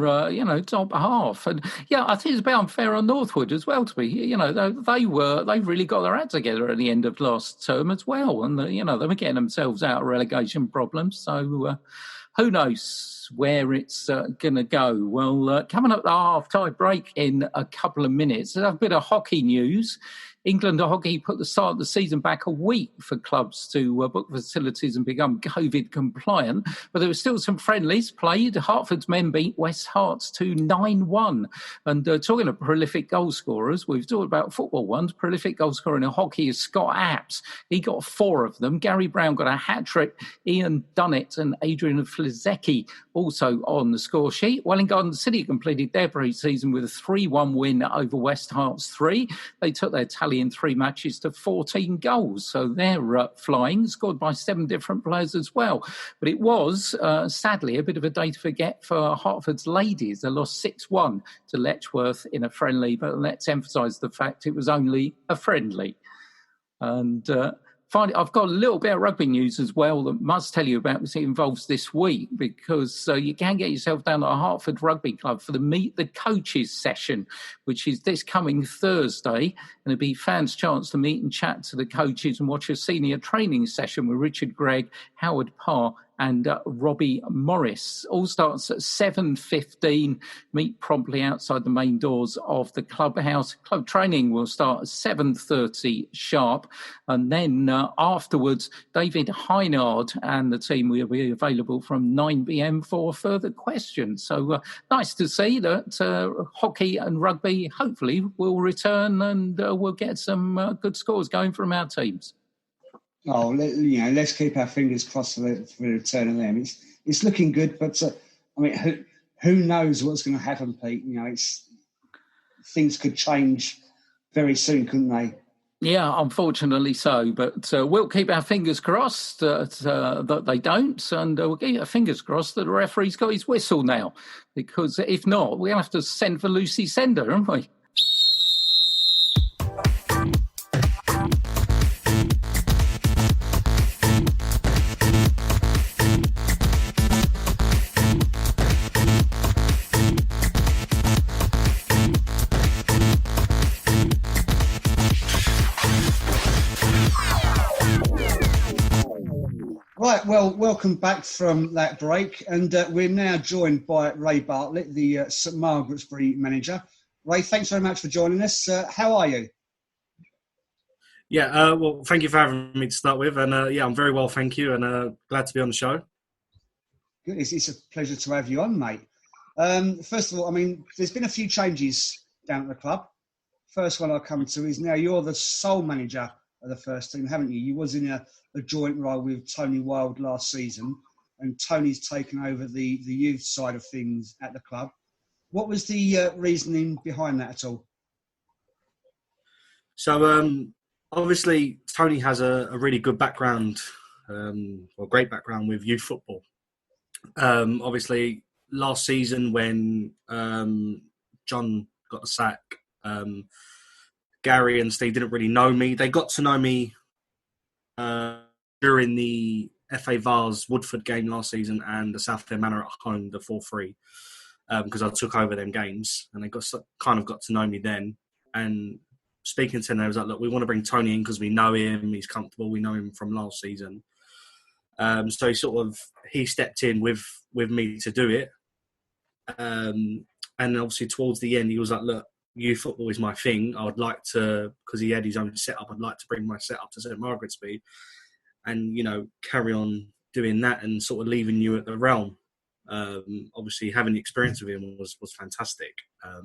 top half. And, I think it's a bit unfair on Northwood as well, to be, they really got their act together at the end of last term as well. And, they were getting themselves out of relegation problems. So who knows where it's going to go. Well, coming up the half-time break in a couple of minutes, there's a bit of hockey news. England Hockey put the start of the season back a week for clubs to book facilities and become COVID compliant. But there were still some friendlies played. Hertford's men beat West Herts 9-1. And talking of prolific goal scorers, we've talked about football ones. Prolific goal scorer in hockey is Scott Apps. He got 4 of them. Gary Brown got a hat-trick. Ian Dunnett and Adrian Flizecki also on the score sheet. Welling Garden City completed their pre-season with a 3-1 win over West Herts 3. They took their tally in 3 matches to 14 goals. So they're flying, scored by 7 different players as well. But it was, sadly, a bit of a day to forget for Hertford's ladies. They lost 6-1 to Letchworth in a friendly, but let's emphasise the fact it was only a friendly. And finally, I've got a little bit of rugby news as well that must tell you about because it involves this week, because you can get yourself down to a Hertford Rugby Club for the Meet the Coaches session, which is this coming Thursday. And it'll be fans' chance to meet and chat to the coaches and watch a senior training session with Richard Gregg, Howard Parr and Robbie Morris. All starts at 7:15. Meet promptly outside the main doors of the clubhouse. Club training will start at 7:30 sharp. And then afterwards, David Heinard and the team will be available from 9 p.m. for further questions. So nice to see that hockey and rugby hopefully will return and we'll get some good scores going from our teams. Oh, let's keep our fingers crossed for the return of them. It's looking good, but who knows what's going to happen, Pete? Things could change very soon, couldn't they? Yeah, unfortunately so. But we'll keep our fingers crossed that they don't. And we'll keep our fingers crossed that the referee's got his whistle now. Because if not, we'll have to send for Lucy Sender, haven't we? Right, well, welcome back from that break. And we're now joined by Ray Bartlett, the St Margaret's-Bury manager. Ray, thanks very much for joining us. How are you? Yeah, well, thank you for having me to start with. And I'm very well, thank you. And glad to be on the show. Good. It's a pleasure to have you on, mate. First of all, I mean, there's been a few changes down at the club. First one I'll come to is now you're the sole manager of the first team, haven't you? You was in a joint role with Tony Wild last season, and Tony's taken over the youth side of things at the club. What was the reasoning behind that at all? So, obviously, Tony has a really good background, or great background with youth football. Obviously, last season when John got the sack, Gary and Steve didn't really know me. They got to know me during the FA Vars Woodford game last season and the Southend Manor at home, the 4-3, because I took over them games, and they got to know me then. And speaking to them, they was like, look, we want to bring Tony in because we know him, he's comfortable, we know him from last season. So he stepped in with me to do it. And obviously towards the end, he was like, look, youth football is my thing. I would like to, because he had his own setup, I'd like to bring my setup to St Margaret's-Bury and, carry on doing that and sort of leaving you at the realm. Obviously, having the experience with him was fantastic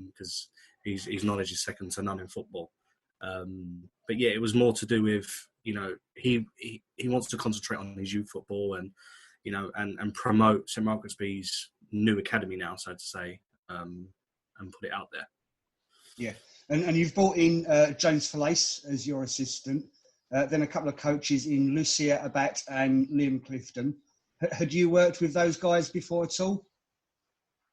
because his knowledge is second to none in football. But yeah, it was more to do with, he wants to concentrate on his youth football and, and promote St Margaret's-Bury's new academy now, so to say, and put it out there. Yeah. And you've brought in James Falace as your assistant, then a couple of coaches in Lucia Abbat and Liam Clifton. Had you worked with those guys before at all?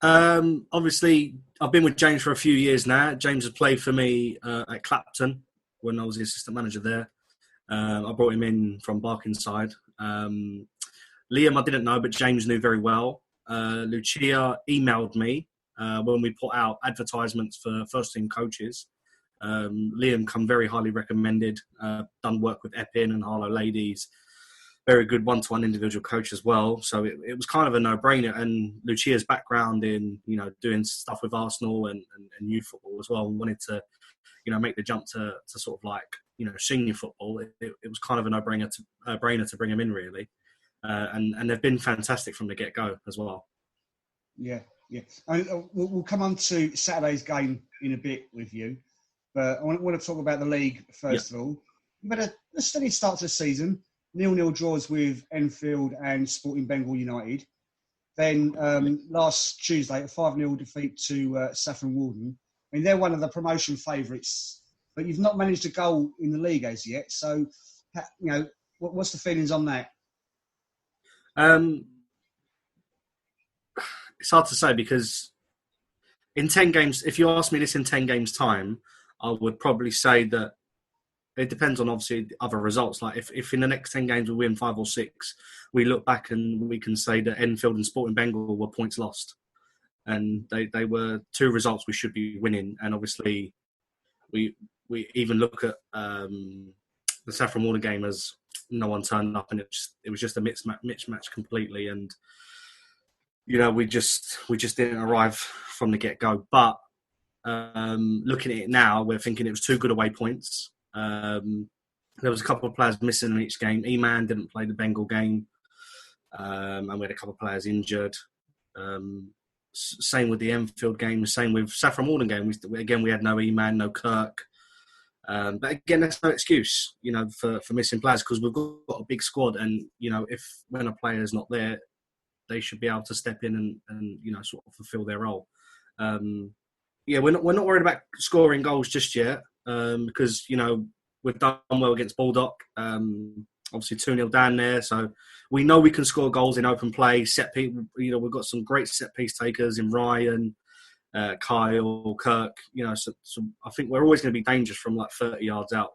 Obviously, I've been with James for a few years now. James has played for me at Clapton when I was the assistant manager there. I brought him in from Barkingside. Liam I didn't know, but James knew very well. Lucia emailed me when we put out advertisements for first team coaches. Liam come very highly recommended, done work with Epping and Harlow Ladies, very good one-to-one individual coach as well. So it was kind of a no-brainer. And Lucia's background in, doing stuff with Arsenal and youth football as well, and wanted to, make the jump to sort of like, senior football. It was kind of a no-brainer to bring him in, really. And they've been fantastic from the get-go as well. Yeah. We'll come on to Saturday's game in a bit with you, but I want to talk about the league first of all. You've had a steady start to the season, 0-0 draws with Enfield and Sporting Bengal United. Then last Tuesday, a 5-0 defeat to Saffron Walden. I mean, they're one of the promotion favourites, but you've not managed a goal in the league as yet. So, what's the feelings on that? It's hard to say because in 10 games, if you ask me this in 10 games' time, I would probably say that it depends on obviously other results. Like if in the next 10 games we win 5 or 6, we look back and we can say that Enfield and Sporting Bengal were points lost. And they were 2 results we should be winning. And obviously we even look at the Saffron Walden game as no one turned up and it was just a mismatch completely. And we just didn't arrive from the get-go. But looking at it now, we're thinking it was 2 good away points. There was a couple of players missing in each game. E-Man didn't play the Bengal game. And we had a couple of players injured. Same with the Enfield game. Same with Saffron Walden game. We had no E-Man, no Kirk. But again, that's no excuse, for missing players because we've got a big squad. And, when a player is not there, they should be able to step in and sort of fulfil their role. We're not worried about scoring goals just yet because we've done well against Baldock. Obviously 2-0 down there, so we know we can score goals in open play. Set piece, we've got some great set piece takers in Ryan, Kyle, Kirk. So I think we're always going to be dangerous from like 30 yards out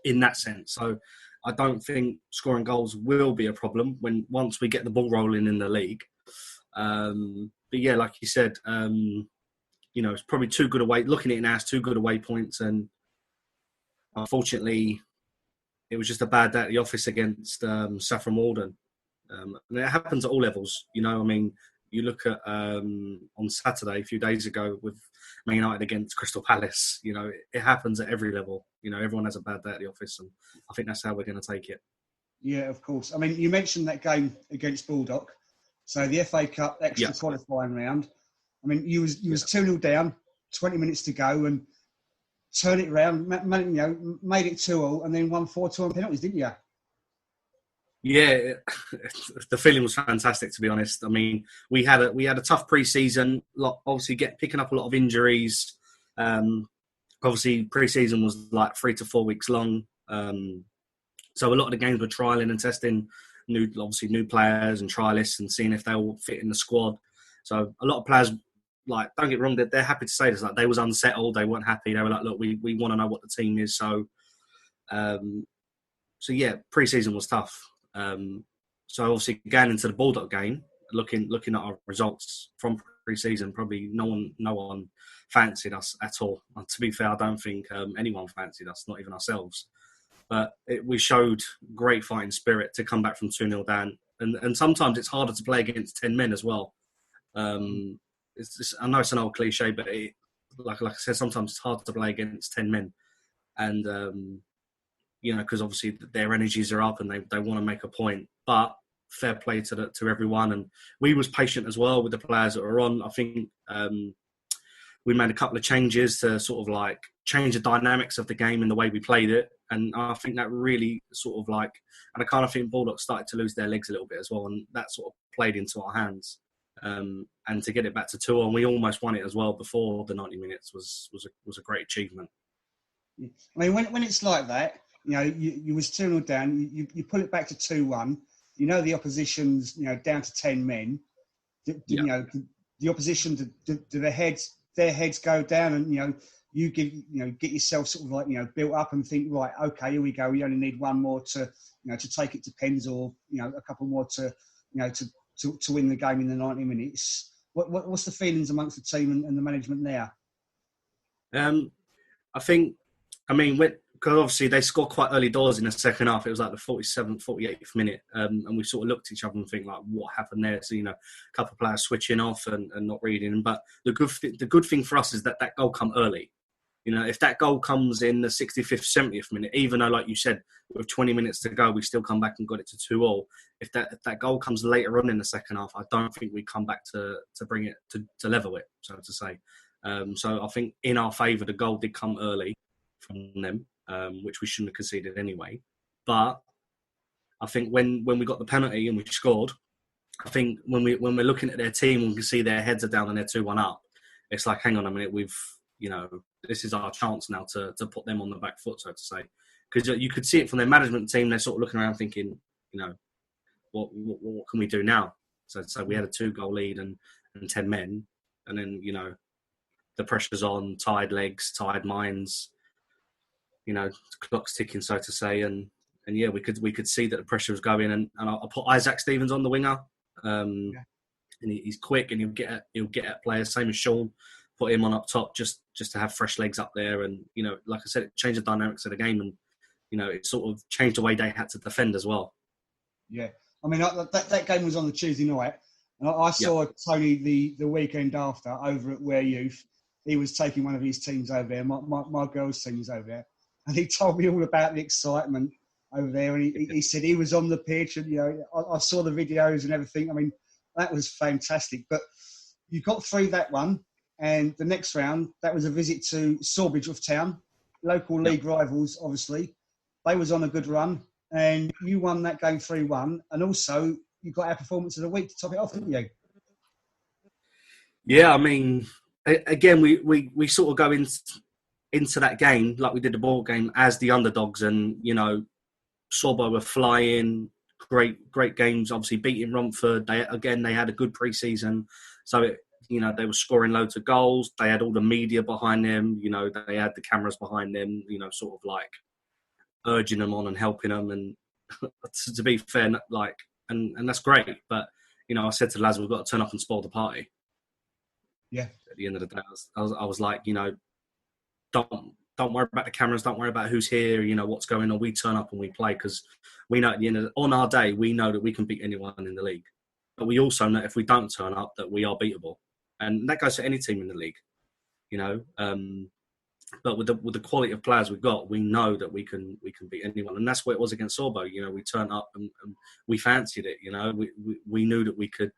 in that sense. So I don't think scoring goals will be a problem once we get the ball rolling in the league. But yeah, like you said, it's probably too good away. Looking at it now, it's too good away points, and unfortunately, it was just a bad day at the office against Saffron Walden. And it happens at all levels. You look at on Saturday a few days ago with Man United against Crystal Palace. It happens at every level. Everyone has a bad day at the office, and I think that's how we're going to take it. Yeah, of course. You mentioned that game against Baldock. So the FA Cup extra qualifying round. You was 2-0 down, 20 minutes to go, and turn it around, made it 2-2, and then won 4-2 on penalties, didn't you? Yeah, the feeling was fantastic, to be honest. We had a tough pre-season, obviously picking up a lot of injuries. Obviously, pre-season was like 3 to 4 weeks long. So a lot of the games were trialing and testing new players and trialists and seeing if they all fit in the squad. So a lot of players, don't get me wrong, they're happy to say this. They was unsettled, they weren't happy. They were like, look, we want to know what the team is. So yeah, pre-season was tough. So obviously going into the Baldock game, looking at our results from pre-season, probably no one fancied us at all. And to be fair, I don't think anyone fancied us, not even ourselves. But we showed great fighting spirit to come back from 2-0 down. And sometimes it's harder to play against 10 men as well. I know it's an old cliche, but like I said, sometimes it's hard to play against 10 men. And, because obviously their energies are up and they want to make a point. But fair play to everyone. And we was patient as well with the players that were on. I think we made a couple of changes to sort of change the dynamics of the game and the way we played it. And I think that really and I kind of think Baldock started to lose their legs a little bit as well. And that sort of played into our hands. And to get it back to 2-2, and we almost won it as well before the 90 minutes was a great achievement. When it's like that, you was 2-0 down, you pull it back to 2-1. The opposition's down to 10 men. The opposition, do their heads go down, and you get yourself sort of built up and think, right, okay, here we go. We only need one more to take it to pens, or a couple more to win the game in the 90 minutes. What's the feelings amongst the team and the management there? Because obviously they scored quite early doors in the second half. It was like the 47th, 48th minute. And we sort of looked at each other and think, what happened there? So, a couple of players switching off and not reading. But the good thing for us is that goal come early. If that goal comes in the 65th, 70th minute, even though, like you said, with 20 minutes to go, we still come back and got it to 2-2. If that goal comes later on in the second half, I don't think we come back to bring it to level it, so to say. So I think in our favour, the goal did come early from them, which we shouldn't have conceded anyway. But I think when we got the penalty and we scored, I think when we're looking at their team and we can see their heads are down and they're 2-1 up, it's like, hang on a minute, this is our chance now to put them on the back foot, so to say. Because you could see it from their management team, they're sort of looking around thinking, what can we do now? So we had a 2-goal lead and 10 men, and then, the pressure's on, tired legs, tired minds, the clock's ticking, so to say, and yeah, we could see that the pressure was going, and I put Isaac Stevens on the winger, and he's quick and he'll get at players, same as Sean. Put him on up top just to have fresh legs up there, and like I said, it changed the dynamics of the game, and it sort of changed the way they had to defend as well. Yeah, that game was on the Tuesday night, and I saw Tony the weekend after over at Ware Youth. He was taking one of his teams over there. My girls' team was over there, and he told me all about the excitement over there. And he said he was on the pitch, and I saw the videos and everything. That was fantastic. But you got through that one. And the next round, that was a visit to Sawbridge of Town, local league rivals, obviously. They was on a good run, and you won that game 3-1. And also, you got our performance of the week to top it off, didn't you? Yeah, again, we sort of go in. into that game, like we did the ball game, as the underdogs, and Sorbo were flying, great games. Obviously beating Romford. They had a good pre-season, so they were scoring loads of goals. They had all the media behind them. They had the cameras behind them. Sort of like urging them on and helping them. And to be fair, like, and that's great. But I said to the lads, we've got to turn up and spoil the party. Yeah. At the end of the day, I was like, don't worry about the cameras. Don't worry about who's here. What's going on. We turn up and we play, because we know at the end on our day, we know that we can beat anyone in the league. But we also know if we don't turn up that we are beatable, and that goes for any team in the league. But with the quality of players we've got, we know that we can beat anyone, and that's what it was against Sorbo. We turned up and we fancied it. We knew that we could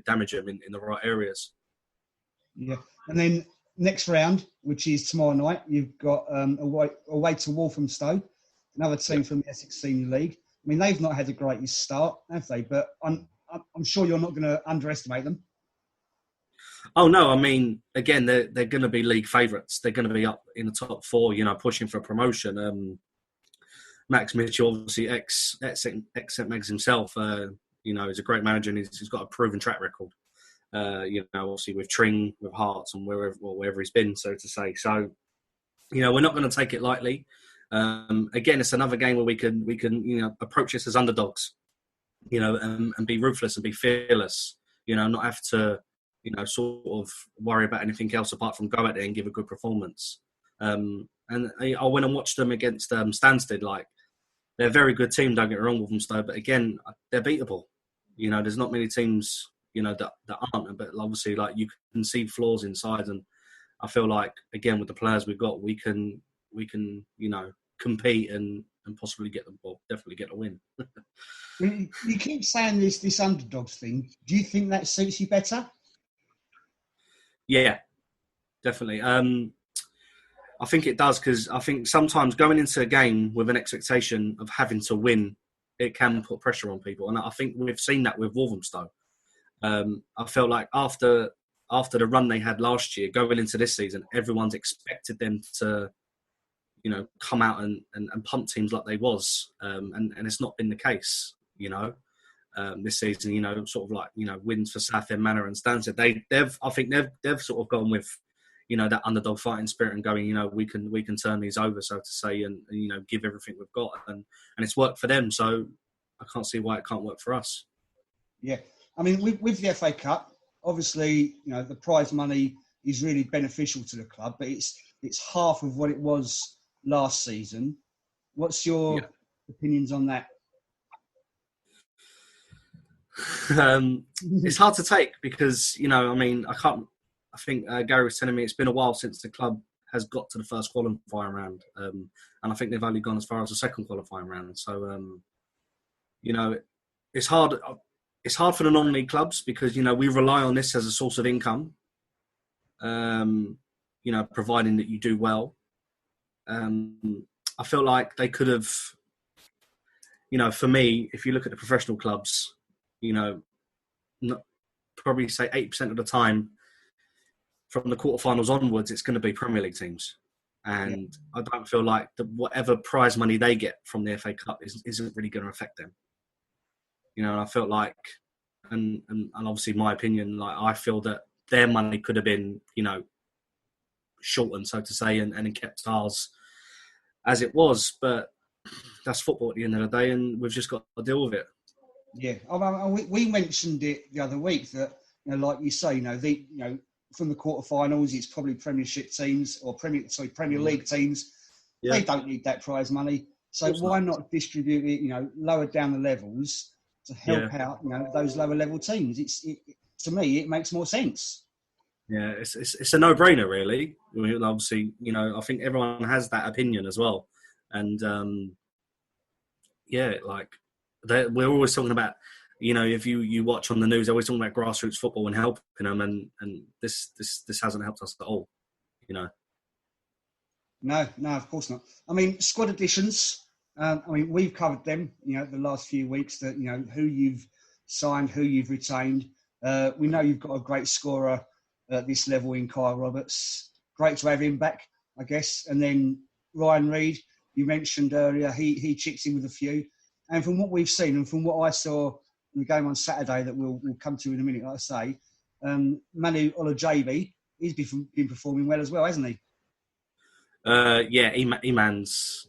damage them in the right areas. Yeah, and then next round, which is tomorrow night, you've got away to Walthamstow, another team from the Essex Senior League. I mean, they've not had the greatest start, have they? But I'm sure you're not going to underestimate them. Oh no! I mean, again, they're going to be league favourites. They're going to be up in the top four, pushing for promotion. Max Mitchell, obviously ex St Megs himself, is a great manager, and he's got a proven track record. Obviously with Tring, with Hearts, and wherever he's been, so to say. So, we're not going to take it lightly. Again, it's another game where we can approach this as underdogs, and be ruthless and be fearless. Not have to, sort of worry about anything else apart from go out there and give a good performance. And I went and watched them against Stansted. Like, they're a very good team, don't get me wrong, Walthamstow, but again, they're beatable. There's not many teams that aren't, but obviously, like, you can see flaws inside, and I feel like, again, with the players we've got, we can compete and possibly definitely get a win. You keep saying this underdogs thing. Do you think that suits you better? Yeah, definitely. I think it does, because I think sometimes going into a game with an expectation of having to win, it can put pressure on people, and I think we've seen that with Walthamstow. I felt like after the run they had last year, going into this season, everyone's expected them to, come out and pump teams like they was, and it's not been the case, this season. Sort of like, wins for Southend Manor and Stansted. They've sort of gone with, that underdog fighting spirit and going, we can turn these over, so to say, and give everything we've got, and it's worked for them. So I can't see why it can't work for us. Yeah. I mean, with the FA Cup, obviously, the prize money is really beneficial to the club, but it's half of what it was last season. What's your opinions on that? It's hard to take because, I think Gary was telling me it's been a while since the club has got to the first qualifying round. And I think they've only gone as far as the second qualifying round. So, it's hard. It's hard for the non-league clubs because, we rely on this as a source of income, providing that you do well. I feel like they could have, for me, if you look at the professional clubs, probably say 8% of the time from the quarterfinals onwards, it's going to be Premier League teams. And I don't feel like whatever prize money they get from the FA Cup isn't really going to affect them. And I felt like, and obviously my opinion, like I feel that their money could have been, shortened, so to say, and kept ours as it was. But that's football at the end of the day, and we've just got to deal with it. Yeah, we mentioned it the other week that, like you say, from the quarterfinals, it's probably Premiership teams or Premier League teams. Yeah. They don't need that prize money, so why not distribute it, lower down the levels to help out, those lower level teams? To me, it makes more sense. Yeah, it's a no-brainer, really. Obviously, I think everyone has that opinion as well, and we're always talking about, if you watch on the news, they're always talking about grassroots football and helping them, and this hasn't helped us at all, No, of course not. I mean, squad additions. We've covered them, the last few weeks. That who you've signed, who you've retained. We know you've got a great scorer at this level in Kyle Roberts. Great to have him back. I guess. And then Ryan Reid, you mentioned earlier, he chips in with a few. And from what we've seen and from what I saw in the game on Saturday that we'll come to in a minute, like I say, Manu Olajabi, he's been performing well as well, hasn't he? Iman's,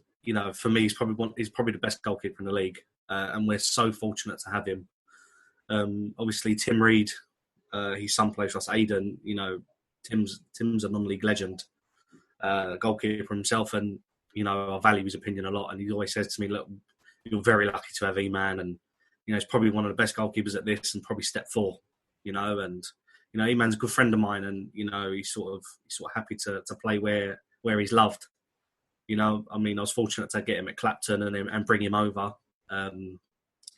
for me, he's probably the best goalkeeper in the league. And we're so fortunate to have him. Obviously, Tim Reid, he's someplace else. Aiden, Tim's a non-league legend, goalkeeper himself, and I value his opinion a lot. And he always says to me, "Look, you're very lucky to have Iman, and he's probably one of the best goalkeepers at this, and probably step 4." And Iman's a good friend of mine, and he's sort of happy to play where he's loved. I was fortunate to get him at Clapton and bring him over.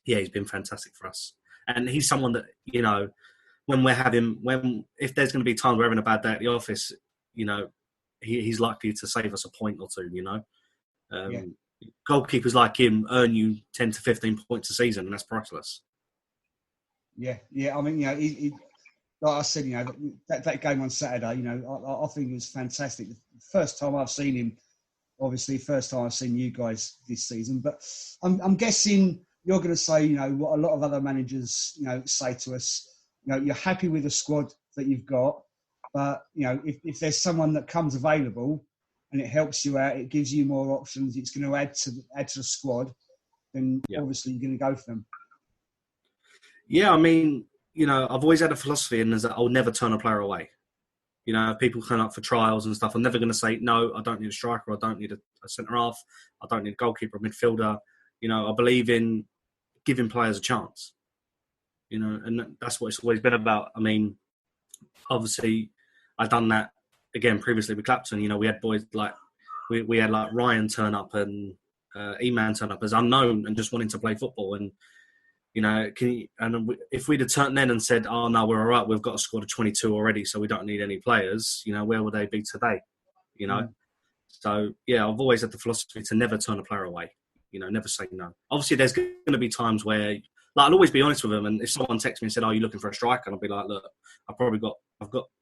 He's been fantastic for us. And he's someone that, if there's going to be times we're having a bad day at the office, he's likely to save us a point or two, Goalkeepers like him earn you 10 to 15 points a season, and that's priceless. Yeah. He, like I said, that game on Saturday, I think it was fantastic. The first time I've seen him, obviously, first time I've seen you guys this season. But I'm guessing you're going to say, what a lot of other managers, say to us, you're happy with the squad that you've got, but, if there's someone that comes available and it helps you out, it gives you more options, it's going to add to the squad, then obviously you're going to go for them. Yeah, I've always had a philosophy, and is that I'll never turn a player away. People turn up for trials and stuff. I'm never going to say, no, I don't need a striker, I don't need a centre-half, I don't need a goalkeeper, a midfielder. I believe in giving players a chance. And that's what it's always been about. Obviously, I've done that, again, previously with Clapton. We had boys like, we had like Ryan turn up and Eman turn up as unknown and just wanting to play football. And, if we'd have turned then and said, oh, no, we're all right, we've got a squad of 22 already, so we don't need any players, where would they be today? So, I've always had the philosophy to never turn a player away, never say no. Obviously, there's going to be times where, I'll always be honest with them, and if someone texts me and said, oh, you're looking for a striker, and I'll be like, look, I've got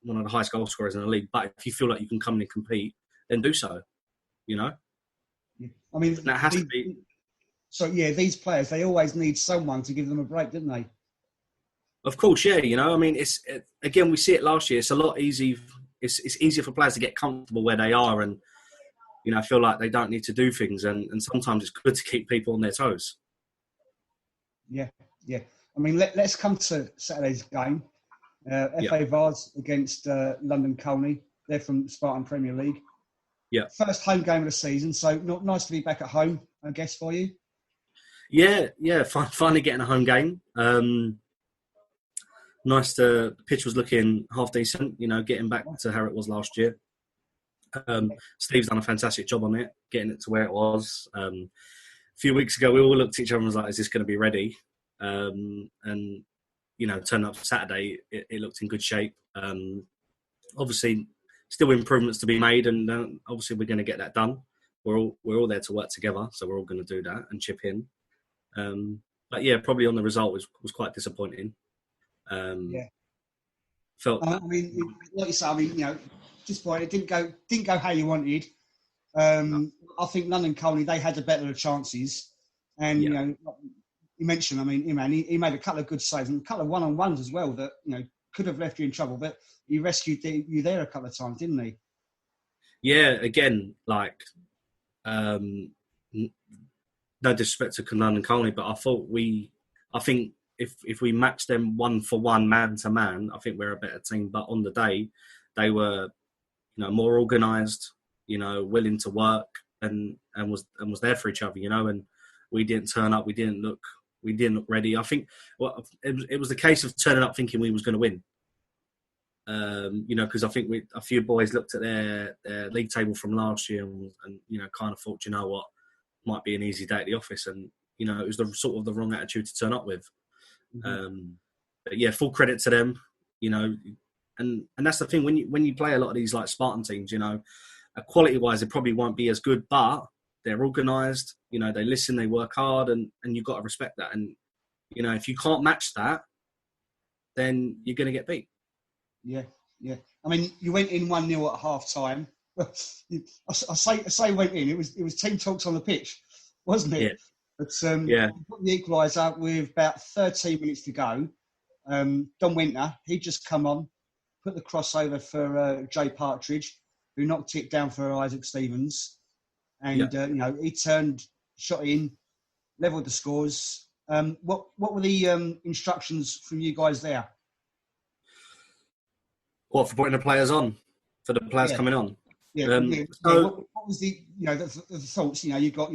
one of the highest goal scorers in the league, but if you feel like you can come in and compete, then do so, that has to be... So, these players, they always need someone to give them a break, don't they? Of course, yeah. Again, we see it last year. It's a lot easy. It's easier for players to get comfortable where they are and, feel like they don't need to do things. And sometimes it's good to keep people on their toes. Yeah. Let's come to Saturday's game. FA Vars against London Colney. They're from Spartan Premier League. Yeah. First home game of the season. So, nice to be back at home, I guess, for you. Yeah. Finally getting a home game. Nice the pitch was looking half decent, getting back to how it was last year. Steve's done a fantastic job on it, getting it to where it was. A few weeks ago, we all looked at each other and was like, is this going to be ready? And turned up Saturday, it looked in good shape. Obviously, still improvements to be made, and obviously we're going to get that done. We're all there to work together, so we're all going to do that and chip in. But probably on the result was quite disappointing. Felt. Like you say, disappointed. It didn't go how you wanted. I think London Colney, they had the better of chances, and you mentioned, he made a couple of good saves and a couple of one-on-ones as well that could have left you in trouble, but he rescued you there a couple of times, didn't he? Yeah, again, no disrespect to London Colney, but I think if we match them 1-for-1, man to man, I think we're a better team. But on the day, they were, more organised, willing to work and was there for each other, and we didn't turn up, we didn't look ready. I think it was the case of turning up thinking we was going to win. Because I think a few boys looked at their league table from last year and kind of thought, what, might be an easy day at the office, and it was the wrong attitude to turn up with. But full credit to them, and that's the thing when you play a lot of these like Spartan teams, quality wise it probably won't be as good, but they're organised, they listen, they work hard, and you've got to respect that. And if you can't match that, then you're going to get beat. Yeah. You went in 1-0 at half time. I say went in. It was team talks on the pitch, wasn't it? Yeah. But Yeah. put the equaliser with about 13 minutes to go. Don Winter, he'd just come on, put the crossover for Jay Partridge, who knocked it down for Isaac Stevens, and he turned, shot in, levelled the scores. What were the instructions from you guys there? What, for putting the players on? For the players coming on? Yeah. What was the thoughts? You got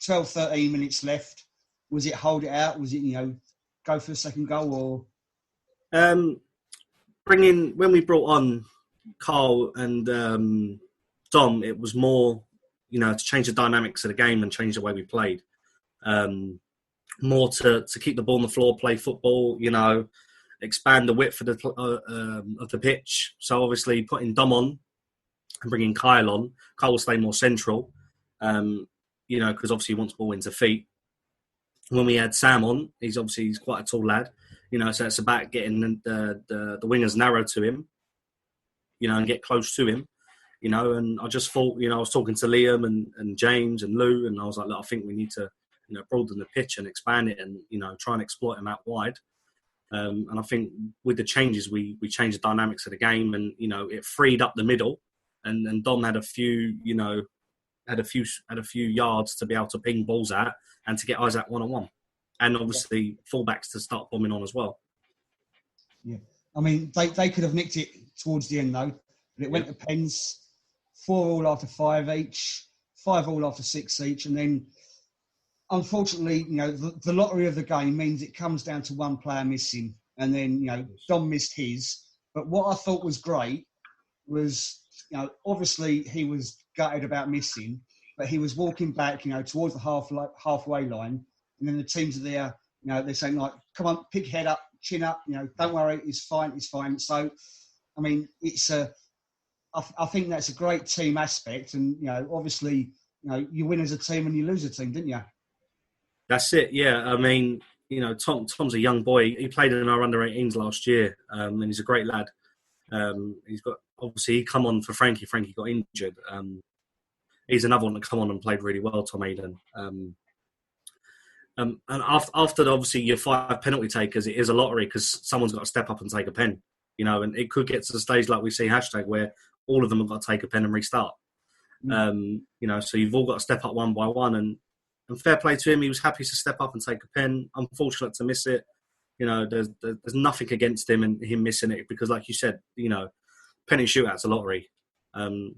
12, 13 minutes left. Was it hold it out? Was it go for the second goal or? When we brought on Carl and Dom, it was more to change the dynamics of the game and change the way we played. More to keep the ball on the floor, play football. Expand the width of the pitch. So obviously putting Dom on and bringing Kyle on. Kyle will stay more central, because obviously he wants ball into feet. When we had Sam on, he's quite a tall lad, so it's about getting the wingers narrow to him, and get close to him, and I just thought, I was talking to Liam and James and Lou, and I was like, look, I think we need to, broaden the pitch and expand it and, try and exploit him out wide. And I think with the changes, we changed the dynamics of the game, and it freed up the middle, and Dom had a few yards to be able to ping balls at and to get Isaac 1-on-1, and obviously fullbacks to start bombing on as well. Yeah, I mean they could have nicked it towards the end though, but it went to pens, 4-4 after 5 each, 5-5 after 6 each, and then. Unfortunately, the lottery of the game means it comes down to one player missing, and then Dom missed his. But what I thought was great was, obviously he was gutted about missing, but he was walking back, towards the halfway line, and then the teams are there, they're saying like, "Come on, pick your head up, chin up, don't worry, it's fine." So, I mean, I think that's a great team aspect, and obviously, you win as a team and you lose a team, didn't you? That's it, yeah. I mean, Tom's a young boy. He played in our under-18s last year, and he's a great lad. He come on for Frankie. Frankie got injured. He's another one that come on and played really well, Tom Aiden. And after obviously your 5 penalty takers, it is a lottery because someone's got to step up and take a pen, and it could get to the stage like we see hashtag where all of them have got to take a pen and restart. So you've all got to step up one by one, and fair play to him. He was happy to step up and take a pen. Unfortunate to miss it. There's nothing against him and him missing it because, like you said, penalty shootout's a lottery.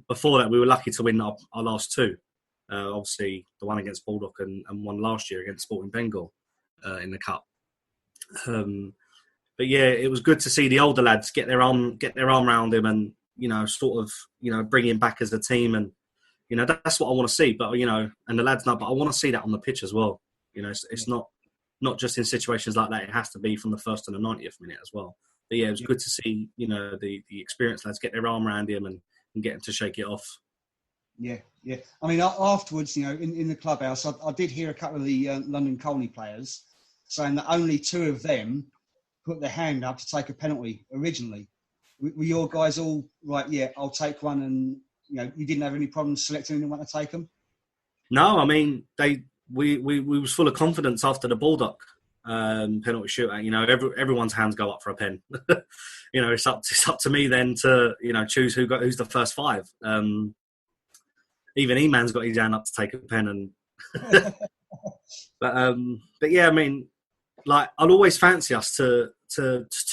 Before that, we were lucky to win our last 2. Obviously, the one against Baldock and one last year against Sporting Bengal in the cup. But yeah, it was good to see the older lads get their arm around him and bring him back as a team, and that's what I want to see. But and the lads know, but I want to see that on the pitch as well. It's not just in situations like that. It has to be from the first to the 90th minute as well. But yeah, it was good to see the experienced lads get their arm around him and get him to shake it off. Yeah. I mean, afterwards, in the clubhouse, I did hear a couple of the London Colney players saying that only 2 of them put their hand up to take a penalty originally. Were your guys all right? Yeah, I'll take one, and you didn't have any problems selecting anyone to take them? No, I mean we was full of confidence after the Baldock penalty shootout. Everyone's hands go up for a pen. It's up to me then to choose who's the first 5. Even E-Man's got his hand up to take a pen, and but yeah, I mean, like I'll always fancy us to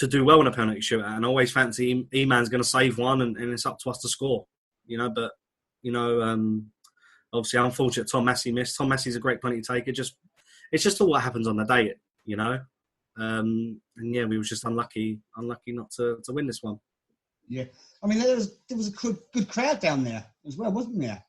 do well in a penalty shootout, and I always fancy E-Man's going to save one, and it's up to us to score. But obviously, unfortunate Tom Massey missed. Tom Massey's a great penalty taker. It's just all what happens on the day, and yeah, we were just unlucky not to win this one. Yeah, I mean, there was a good crowd down there as well, wasn't there?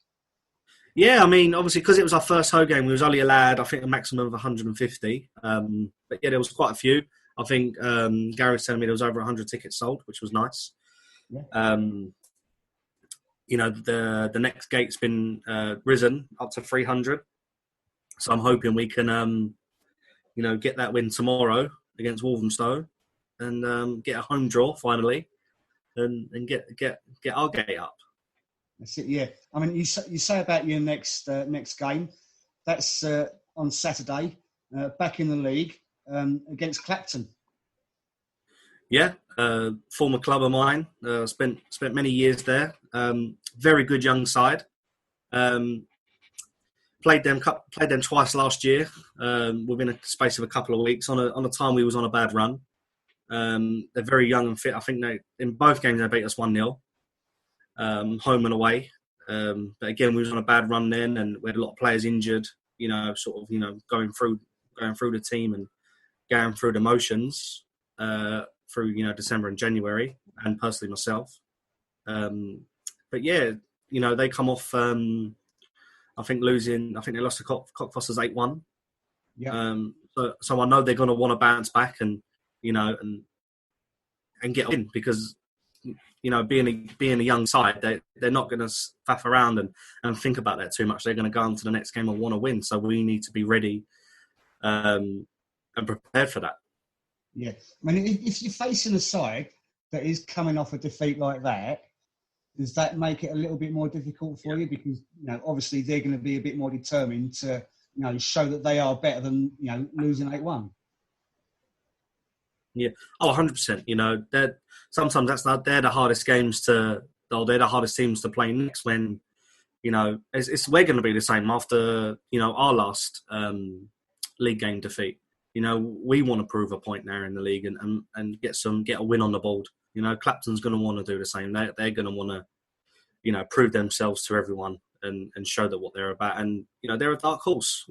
Yeah, I mean, obviously, because it was our first home game, we was only allowed, I think, a maximum of 150. But yeah, there was quite a few. I think Gary was telling me there was over 100 tickets sold, which was nice. Yeah. The next gate's been risen up to 300. So I'm hoping we can, get that win tomorrow against Walthamstow and get a home draw finally and get our gate up. That's it. Yeah. I mean, you say about your next game. That's on Saturday, back in the league against Clapton. Yeah, former club of mine. Spent many years there. Very good young side. Played them twice last year within a space of a couple of weeks on a time we was on a bad run. They're very young and fit. I think in both games they beat us 1-0, home and away. But again, we was on a bad run then, and we had a lot of players injured. Going through the team and going through the motions through December and January, and personally myself. But yeah, they come off. I think they lost to Cockfosters 8-1. Yeah. So I know they're going to want to bounce back and get in, because being a young side, they're not going to faff around and think about that too much. They're going to go on to the next game and want to win. So we need to be ready and prepared for that. Yeah, I mean, if you're facing a side that is coming off a defeat like that, does that make it a little bit more difficult for you? Because obviously they're going to be a bit more determined to show that they are better than losing 8-1. Yeah, 100%. Sometimes they're the hardest games they're the hardest teams to play next. When we're going to be the same after our last league game defeat. We want to prove a point now in the league and get a win on the board. Clapton's going to want to do the same. They're going to want to, prove themselves to everyone and show that what they're about. And they're a dark horse.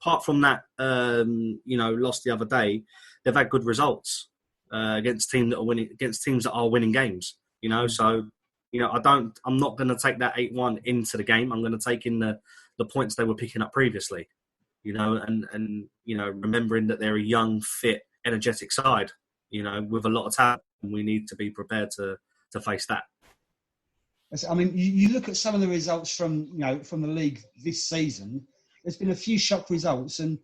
Apart from that, loss the other day, they've had good results against teams that are winning games. So I'm not going to take that 8-1 into the game. I'm going to take in the points they were picking up previously. And remembering that they're a young, fit, energetic side, with a lot of talent, and we need to be prepared to face that. I mean, you look at some of the results from the league this season. There's been a few shock results, and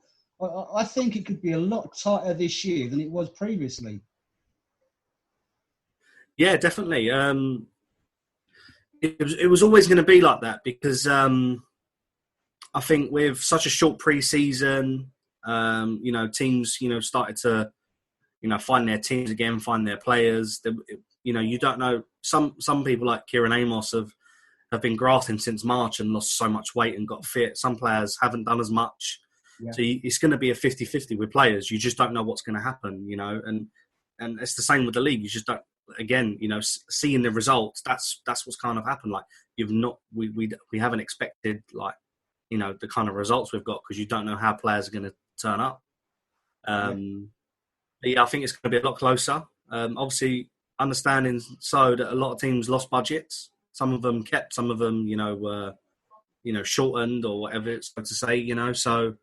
I think it could be a lot tighter this year than it was previously. Yeah, definitely. It was always going to be like that, because I think with such a short pre-season, teams, started to, find their teams again, find their players. You don't know. Some people like Kieran Amos have been grafting since March and lost so much weight and got fit. Some players haven't done as much. Yeah. So it's going to be a 50-50 with players. You just don't know what's going to happen, and it's the same with the league. You just don't, again, seeing the results, that's what's kind of happened. Like we haven't expected the kind of results we've got, because you don't know how players are going to turn up. But yeah, I think it's going to be a lot closer. Obviously, understanding so that a lot of teams lost budgets. Some of them kept, some of them, were, shortened or whatever it's to say, So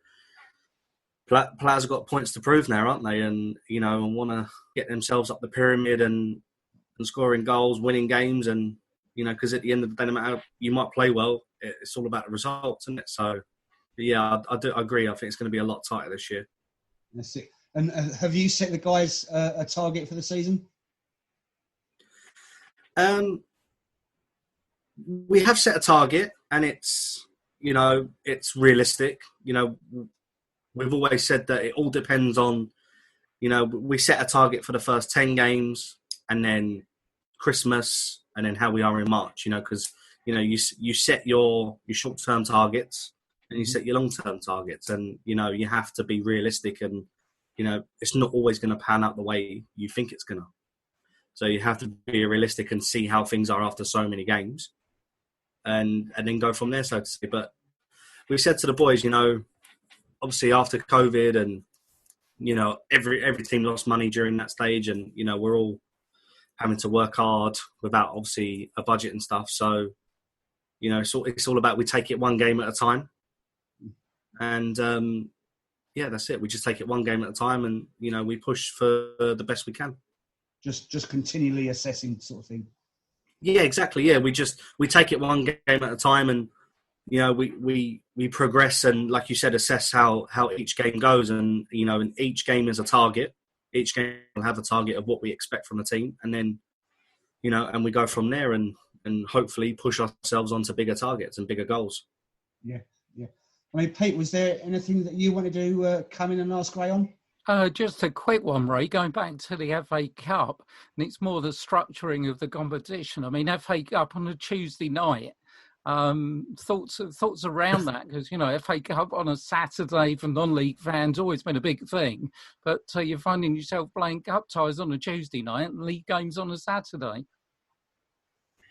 players have got points to prove now, aren't they? And, and want to get themselves up the pyramid and scoring goals, winning games. And, because at the end of the day, no matter how you might play well, it's all about the results, isn't it? So, yeah, I agree. I think it's going to be a lot tighter this year. That's it. And have you set the guys a target for the season? We have set a target, and it's realistic. We've always said that it all depends on, we set a target for the first 10 games, and then Christmas, and then how we are in March. Because you set your short-term targets and you set your long-term targets, and you have to be realistic, and it's not always going to pan out the way you think it's going to. So you have to be realistic and see how things are after so many games, and then go from there, so to say. But we said to the boys, obviously after COVID, and every team lost money during that stage, and we're all having to work hard without obviously a budget and stuff. So it's all about, we take it one game at a time, and that's it. We just take it one game at a time, and we push for the best we can. Just continually assessing, sort of thing. Yeah, exactly. Yeah, we take it one game at a time, and we progress, and like you said, assess how each game goes, and and each game is a target. Each game will have a target of what we expect from the team, and then and we go from there, and and hopefully push ourselves onto bigger targets and bigger goals. Yeah, yeah. I mean, Pete, was there anything that you wanted to come in and ask Ray on? Just a quick one, Ray, going back to the FA Cup, and it's more the structuring of the competition. I mean, FA Cup on a Tuesday night, thoughts around that? Because, FA Cup on a Saturday for non-league fans always been a big thing, but you're finding yourself playing cup ties on a Tuesday night and league games on a Saturday.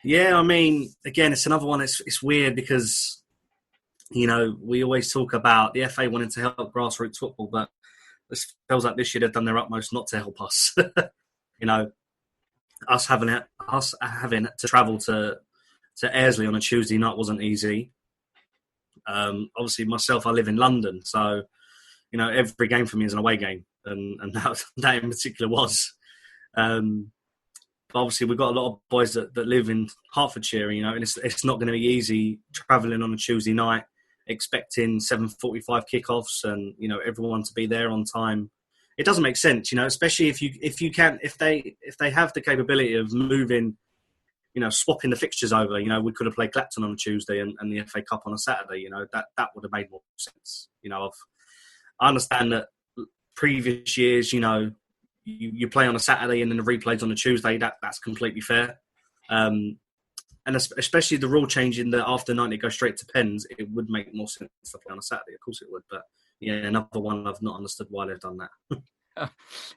Yeah, I mean, again, it's another one. It's weird because, we always talk about the FA wanting to help grassroots football, but it feels like this year they've done their utmost not to help us. Us having to travel to Airsley on a Tuesday night wasn't easy. Obviously, myself, I live in London, so every game for me is an away game, and that in particular was. But obviously, we've got a lot of boys that live in Hertfordshire, and it's not going to be easy travelling on a Tuesday night, expecting 7:45 kickoffs and everyone to be there on time. It doesn't make sense, especially if they have the capability of moving, swapping the fixtures over. We could have played Clapton on a Tuesday and the FA Cup on a Saturday. That would have made more sense. I understand that previous years, you play on a Saturday and then the replay's on a Tuesday. That's completely fair. And especially the rule change in the after 90 go straight to pens, it would make more sense to play on a Saturday. Of course it would. But yeah, another one I've not understood why they've done that.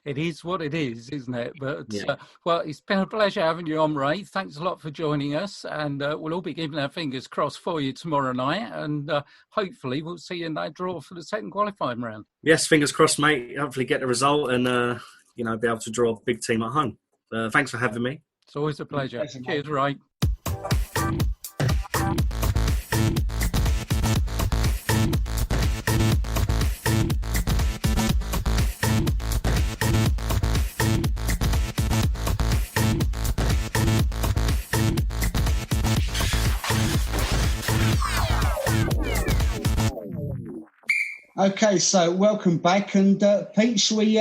It is what it is, isn't it? But, yeah. Well, it's been a pleasure having you on, Ray. Thanks a lot for joining us. And we'll all be keeping our fingers crossed for you tomorrow night. And hopefully we'll see you in that draw for the second qualifying round. Yes, fingers crossed, mate. Hopefully get the result and, be able to draw a big team at home. Thanks for having me. It's always a pleasure. Cheers, Ray. Okay, so welcome back. And Pete, shall we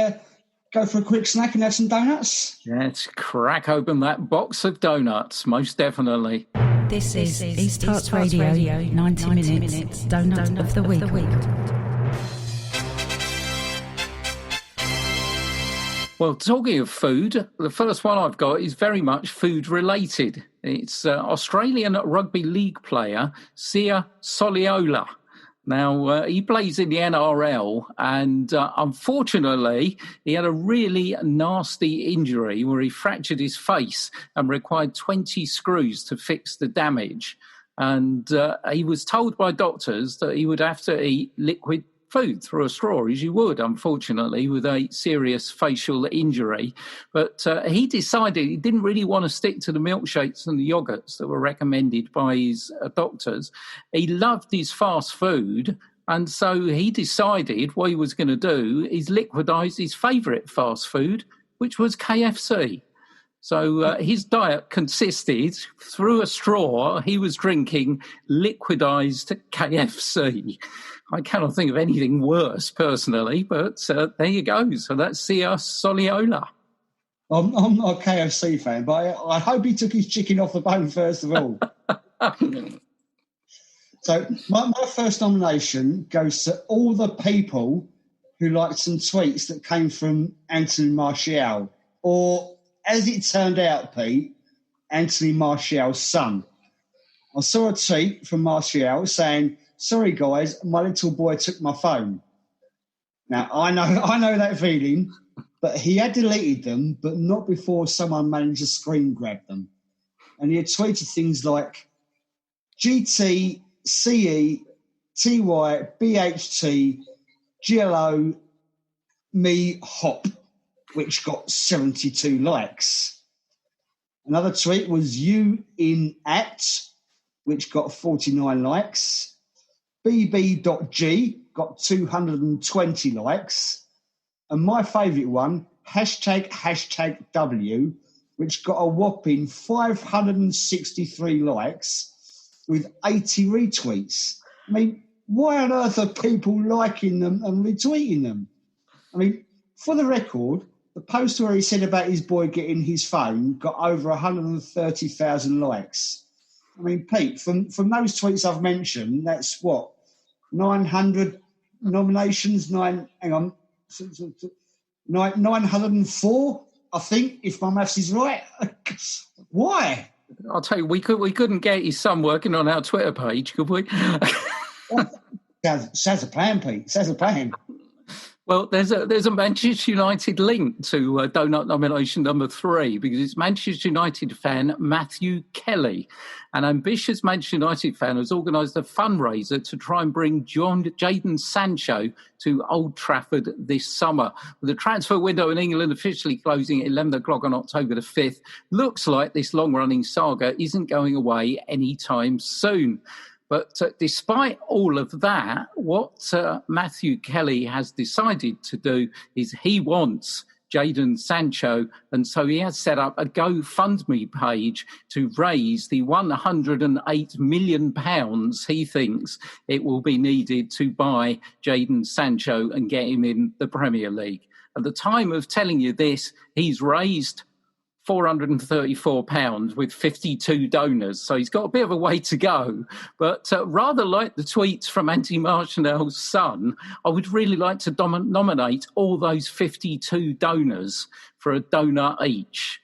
go for a quick snack and have some donuts? Let's crack open that box of donuts, most definitely. This is East Hearts Radio, 90 minutes Donut of the Week. Well, talking of food, the first one I've got is very much food related. It's Australian rugby league player Sia Soliola. Now, he plays in the NRL and unfortunately, he had a really nasty injury where he fractured his face and required 20 screws to fix the damage. And he was told by doctors that he would have to eat liquid food through a straw, as you would, unfortunately, with a serious facial injury. But he decided he didn't really want to stick to the milkshakes and the yogurts that were recommended by his doctors. He loved his fast food, and so he decided what he was going to do is liquidise his favourite fast food, which was KFC. So his diet consisted, through a straw, he was drinking liquidised KFC. I cannot think of anything worse, personally, but there you go. So that's Sia Soliola. I'm not a KFC fan, but I hope he took his chicken off the bone first of all. So my first nomination goes to all the people who liked some tweets that came from Anthony Martial, or, as it turned out, Pete, Anthony Martial's son. I saw a tweet from Martial saying, "Sorry, guys, my little boy took my phone." Now, I know that feeling, but he had deleted them, but not before someone managed to screen grab them. And he had tweeted things like, GT, CE, TY, BHT, GLO, me, hop, which got 72 likes. Another tweet was you in at, which got 49 likes. bb.g got 220 likes. And my favourite one, hashtag W, which got a whopping 563 likes with 80 retweets. I mean, why on earth are people liking them and retweeting them? I mean, for the record, the post where he said about his boy getting his phone got over 130,000 likes. I mean, Pete, from those tweets I've mentioned, that's what, 900 nominations, 904, I think, if my maths is right. Why? I'll tell you, we couldn't get his son working on our Twitter page, could we? Sounds a plan, Pete. Sounds a plan. Well, there's a Manchester United link to donut nomination number 3 because it's Manchester United fan Matthew Kelly, an ambitious Manchester United fan, has organised a fundraiser to try and bring Jadon Sancho to Old Trafford this summer. With the transfer window in England officially closing at 11 o'clock on October the 5th, looks like this long-running saga isn't going away anytime soon. But despite all of that, what Matthew Kelly has decided to do is he wants Jadon Sancho, and so he has set up a GoFundMe page to raise the £108 million he thinks it will be needed to buy Jadon Sancho and get him in the Premier League. At the time of telling you this, he's raised £434 with 52 donors. So he's got a bit of a way to go. But rather like the tweets from Andy Marchandale's son, I would really like to nominate all those 52 donors for a donut each.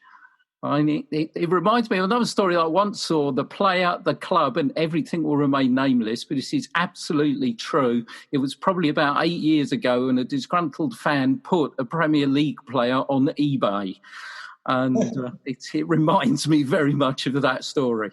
I mean, it reminds me of another story I once saw, the player, the club, and everything will remain nameless, but this is absolutely true. It was probably about 8 years ago, and a disgruntled fan put a Premier League player on eBay. And it reminds me very much of that story.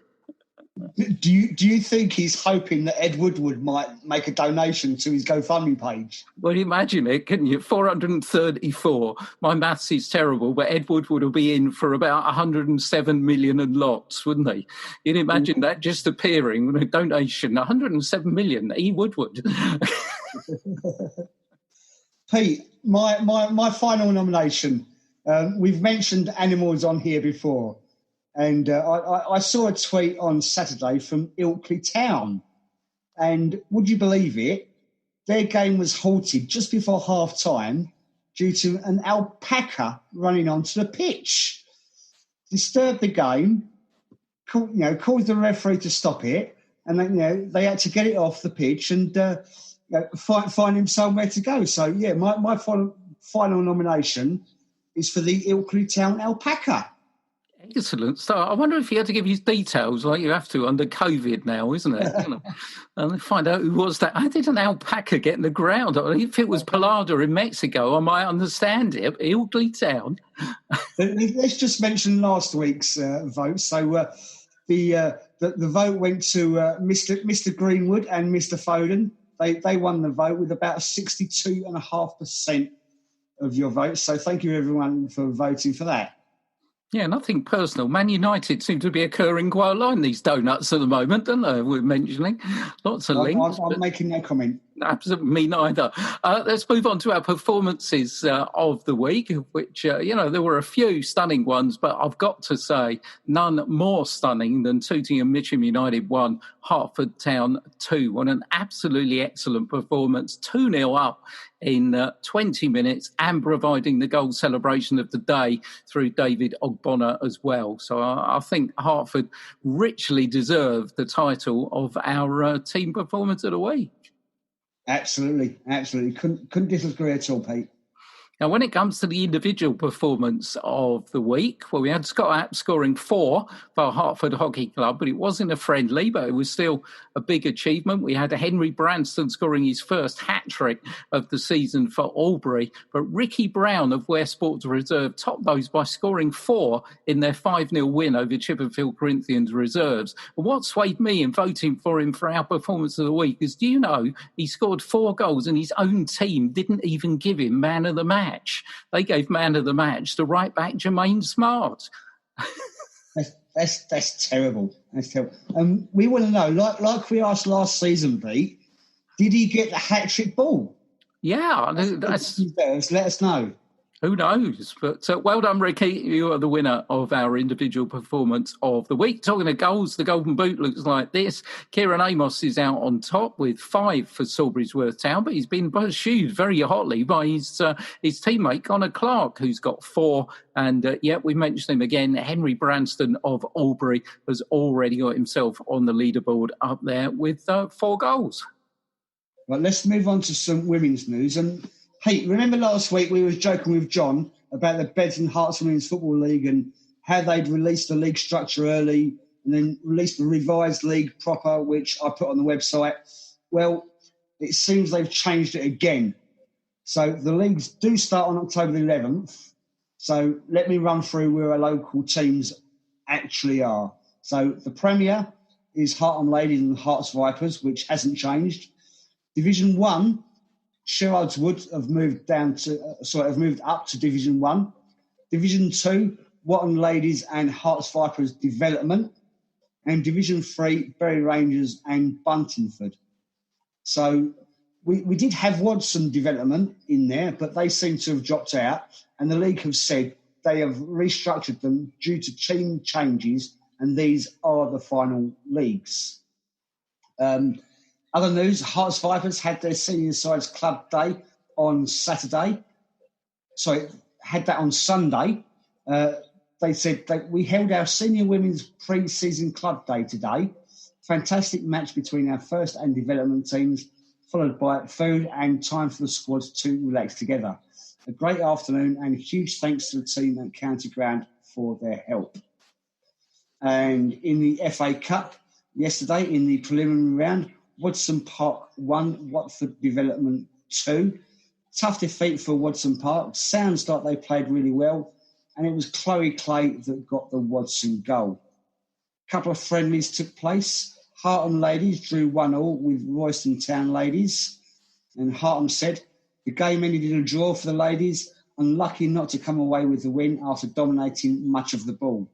Do you think he's hoping that Ed Woodward might make a donation to his GoFundMe page? Well, imagine it, couldn't you? 434. My maths is terrible, but Ed Woodward will be in for about 107 million and lots, wouldn't he? You'd imagine that just appearing with a donation, 107 million, E. Woodward. Pete, my final nomination. We've mentioned animals on here before, and I saw a tweet on Saturday from Ilkley Town, and would you believe it? Their game was halted just before half-time due to an alpaca running onto the pitch. Disturbed the game, caused the referee to stop it, and then, they had to get it off the pitch and find him somewhere to go. So, yeah, my final nomination is for the Ilkley Town alpaca. Excellent. So I wonder if you had to give his details like you have to under COVID now, isn't it? And find out who was that. How did an alpaca get in the ground? I mean, if it was Palada in Mexico, I might understand it. Ilkley Town. Let's just mention last week's vote. So the vote went to Mr. Greenwood and Mr. Foden. They won the vote with about 62.5% of your votes. So thank you, everyone, for voting for that. Yeah, nothing personal. Man United seem to be occurring quite a lot in these donuts at the moment, don't they? We're mentioning lots of links. I'm making no comment. Absolutely, me neither. Let's move on to our performances of the week, which, there were a few stunning ones, but I've got to say none more stunning than Tooting and Mitcham United 1, Hertford Town 2. What an absolutely excellent performance. 2-0 up in 20 minutes and providing the goal celebration of the day through David Ogbonna as well. So I think Hertford richly deserved the title of our team performance of the week. Absolutely. Couldn't disagree at all, Pete. Now, when it comes to the individual performance of the week, well, we had Scott App scoring 4 for Hertford Hockey Club, but it wasn't a friendly, but it was still a big achievement. We had Henry Branston scoring his first hat-trick of the season for Albury, but Ricky Brown of Ware Sports Reserve topped those by scoring 4 in their 5-0 win over Chippenfield Corinthians Reserves. And what swayed me in voting for him for our performance of the week is, do you know, he scored 4 goals and his own team didn't even give him man of the match. They gave man of the match to right back Jermaine Smart. That's terrible. That's terrible. We want to know, like we asked last season, Pete, did he get the hat-trick ball? Yeah, Let us know. Who knows? But well done, Ricky. You are the winner of our individual performance of the week. Talking of goals, the Golden Boot looks like this. Kieran Amos is out on top with 5 for Salisbury Town, but he's been pursued very hotly by his teammate, Connor Clark, who's got 4. And we mentioned him again. Henry Branston of Albury has already got himself on the leaderboard up there with 4 goals. Right, let's move on to some women's news. And hey, remember last week we were joking with John about the Beds and Hearts Women's Football League and how they'd released the league structure early and then released the revised league proper, which I put on the website. Well, it seems they've changed it again. So the leagues do start on October the 11th. So let me run through where our local teams actually are. So the Premier is Hartham Ladies and Hearts Vipers, which hasn't changed. Division 1, Sherrards Wood have moved up to Division 1. Division 2, Watton Ladies and Hearts Vipers Development. And Division 3, Bury Rangers and Buntingford. So we did have Wadson Development in there, but they seem to have dropped out. And the league have said they have restructured them due to team changes, and these are the final leagues. Other news, Hearts Vipers had their senior sides club day on Saturday. Sorry, had that on Sunday. They said that we held our senior women's pre-season club day today. Fantastic match between our first and development teams, followed by food and time for the squads to relax together. A great afternoon and huge thanks to the team at County Ground for their help. And in the FA Cup yesterday, in the preliminary round, Watson Park 1, Watford Development 2. Tough defeat for Watson Park. Sounds like they played really well. And it was Chloe Clay that got the Watson goal. A couple of friendlies took place. Hartham Ladies drew 1-1 with Royston Town Ladies. And Hartham said, the game ended in a draw for the ladies. Unlucky not to come away with the win after dominating much of the ball.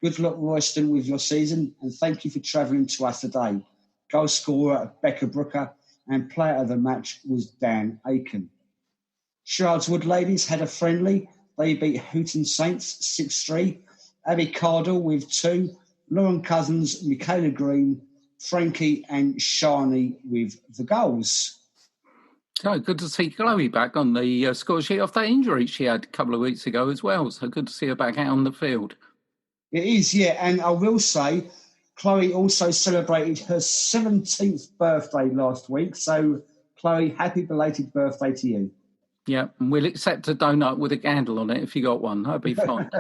Good luck, Royston, with your season. And thank you for travelling to us today. Goal scorer Becca Brooker and player of the match was Dan Aiken. Sherrards Wood Ladies had a friendly. They beat Hooton Saints 6-3. Abby Cardle with 2. Lauren Cousins, Michaela Green, Frankie and Shani with the goals. So good to see Chloe back on the score sheet off that injury she had a couple of weeks ago as well. So good to see her back out on the field. It is, yeah. And I will say, Chloe also celebrated her 17th birthday last week. So, Chloe, happy belated birthday to you. Yeah, and we'll accept a donut with a candle on it if you got one. That'd be fine.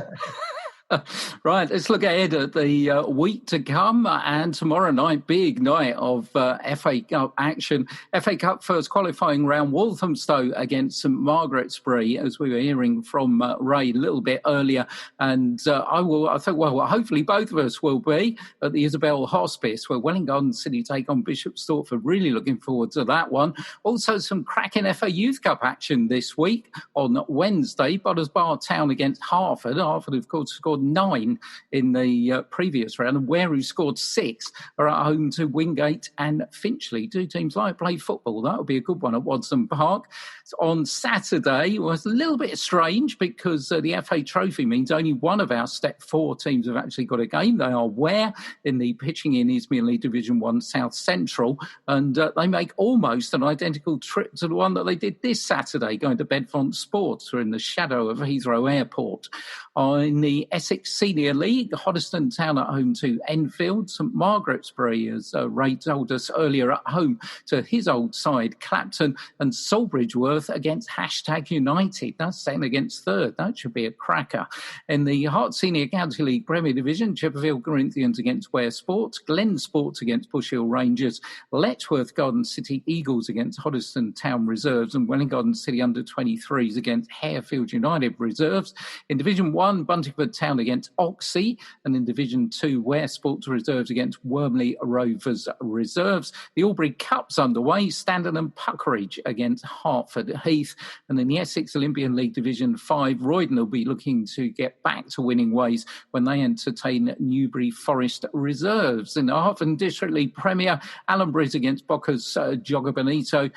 Right, let's look ahead at the week to come, and tomorrow night, big night of FA Cup action. FA Cup first qualifying round, Walthamstow against St Margaret's-Bury, as we were hearing from Ray a little bit earlier. And hopefully both of us will be at the Isabel Hospice, where Welwyn Garden City take on Bishop Stortford. Really looking forward to that one. Also, some cracking FA Youth Cup action this week on Wednesday. Buttersbar Town against Hartford. Hartford, of course, scored 9 in the previous round, and Wareham scored 6 are at home to Wingate and Finchley. Two teams like play football. That would be a good one at Watson Park. On Saturday was a little bit strange because the FA Trophy means only one of our Step 4 teams have actually got a game. They are Ware in the Pitching in Isthmian League Division 1 South Central, and they make almost an identical trip to the one that they did this Saturday, going to Bedfont Sports, who are in the shadow of Heathrow Airport. In the Essex Senior League, Hoddesdon Town at home to Enfield. St Margaret's-Bury, as Ray told us earlier, at home to his old side, Clapton, and Salisbury-Worth against #United. That's second against third. That should be a cracker. In the Hart Senior County League Premier Division, Chipperfield Corinthians against Ware Sports, Glen Sports against Bush Hill Rangers, Letchworth Garden City Eagles against Hoddesdon Town Reserves, and Welwyn Garden City Under-23s against Harefield United Reserves. In Division 1, Buntingford Town against Oxley, and in Division 2, Ware Sports Reserves against Wormley Rovers Reserves. The Albury Cup's underway, Standon and Puckeridge against Hertford Heath, and in the Essex Olympian League Division 5, Roydon will be looking to get back to winning ways when they entertain Newbury Forest Reserves. In the Hertford District League Premier, Allenbury's against Bocca's Jogger Bonito,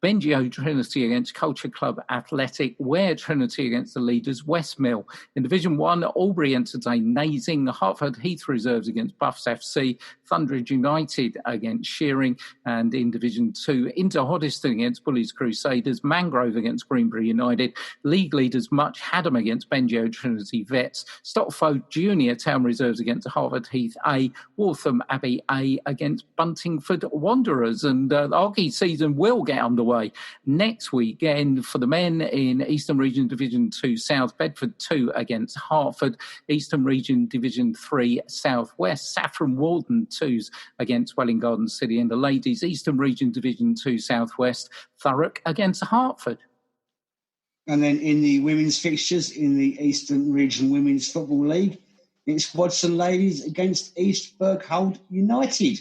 Bengio Trinity against Culture Club Athletic, Ware Trinity against the leaders Westmill. In Division 1, Albury entertain Nazing, Hertford Heath Reserves against Buffs FC, Thunderidge United against Shearing, and in Division 2, Inter Hoddesdon against Bullies Crusaders, Mangrove against Greenbury United, League leaders Much Haddam against Bengio Trinity Vets, Stockfold Junior Town Reserves against Harvard Heath A, Waltham Abbey A against Buntingford Wanderers. And the hockey season will get underway next weekend for the men in Eastern Region Division 2 South, Bedford 2 against Hertford, Eastern Region Division 3 South West, Saffron Walden 2s against Welling Garden City, and the ladies Eastern Region Division 2 South West, Thurrock against Hertford. And then in the women's fixtures in the Eastern Region Women's Football League, it's Watson Ladies against East Berkhold United.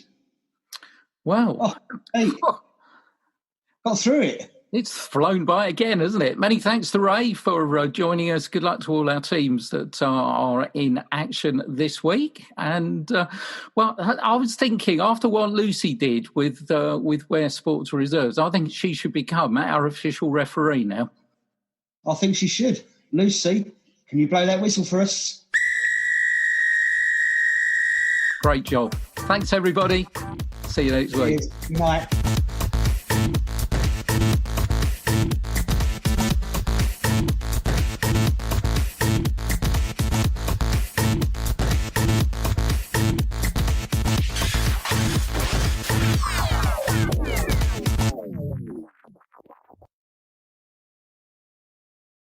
Wow. Oh, hey, got through it. It's flown by again, hasn't it? Many thanks to Ray for joining us. Good luck to all our teams that are in action this week. And, well, I was thinking, after what Lucy did with Ware Sports Reserves, I think she should become our official referee now. I think she should. Lucy, can you blow that whistle for us? Great job. Thanks, everybody. See you next week. Good night.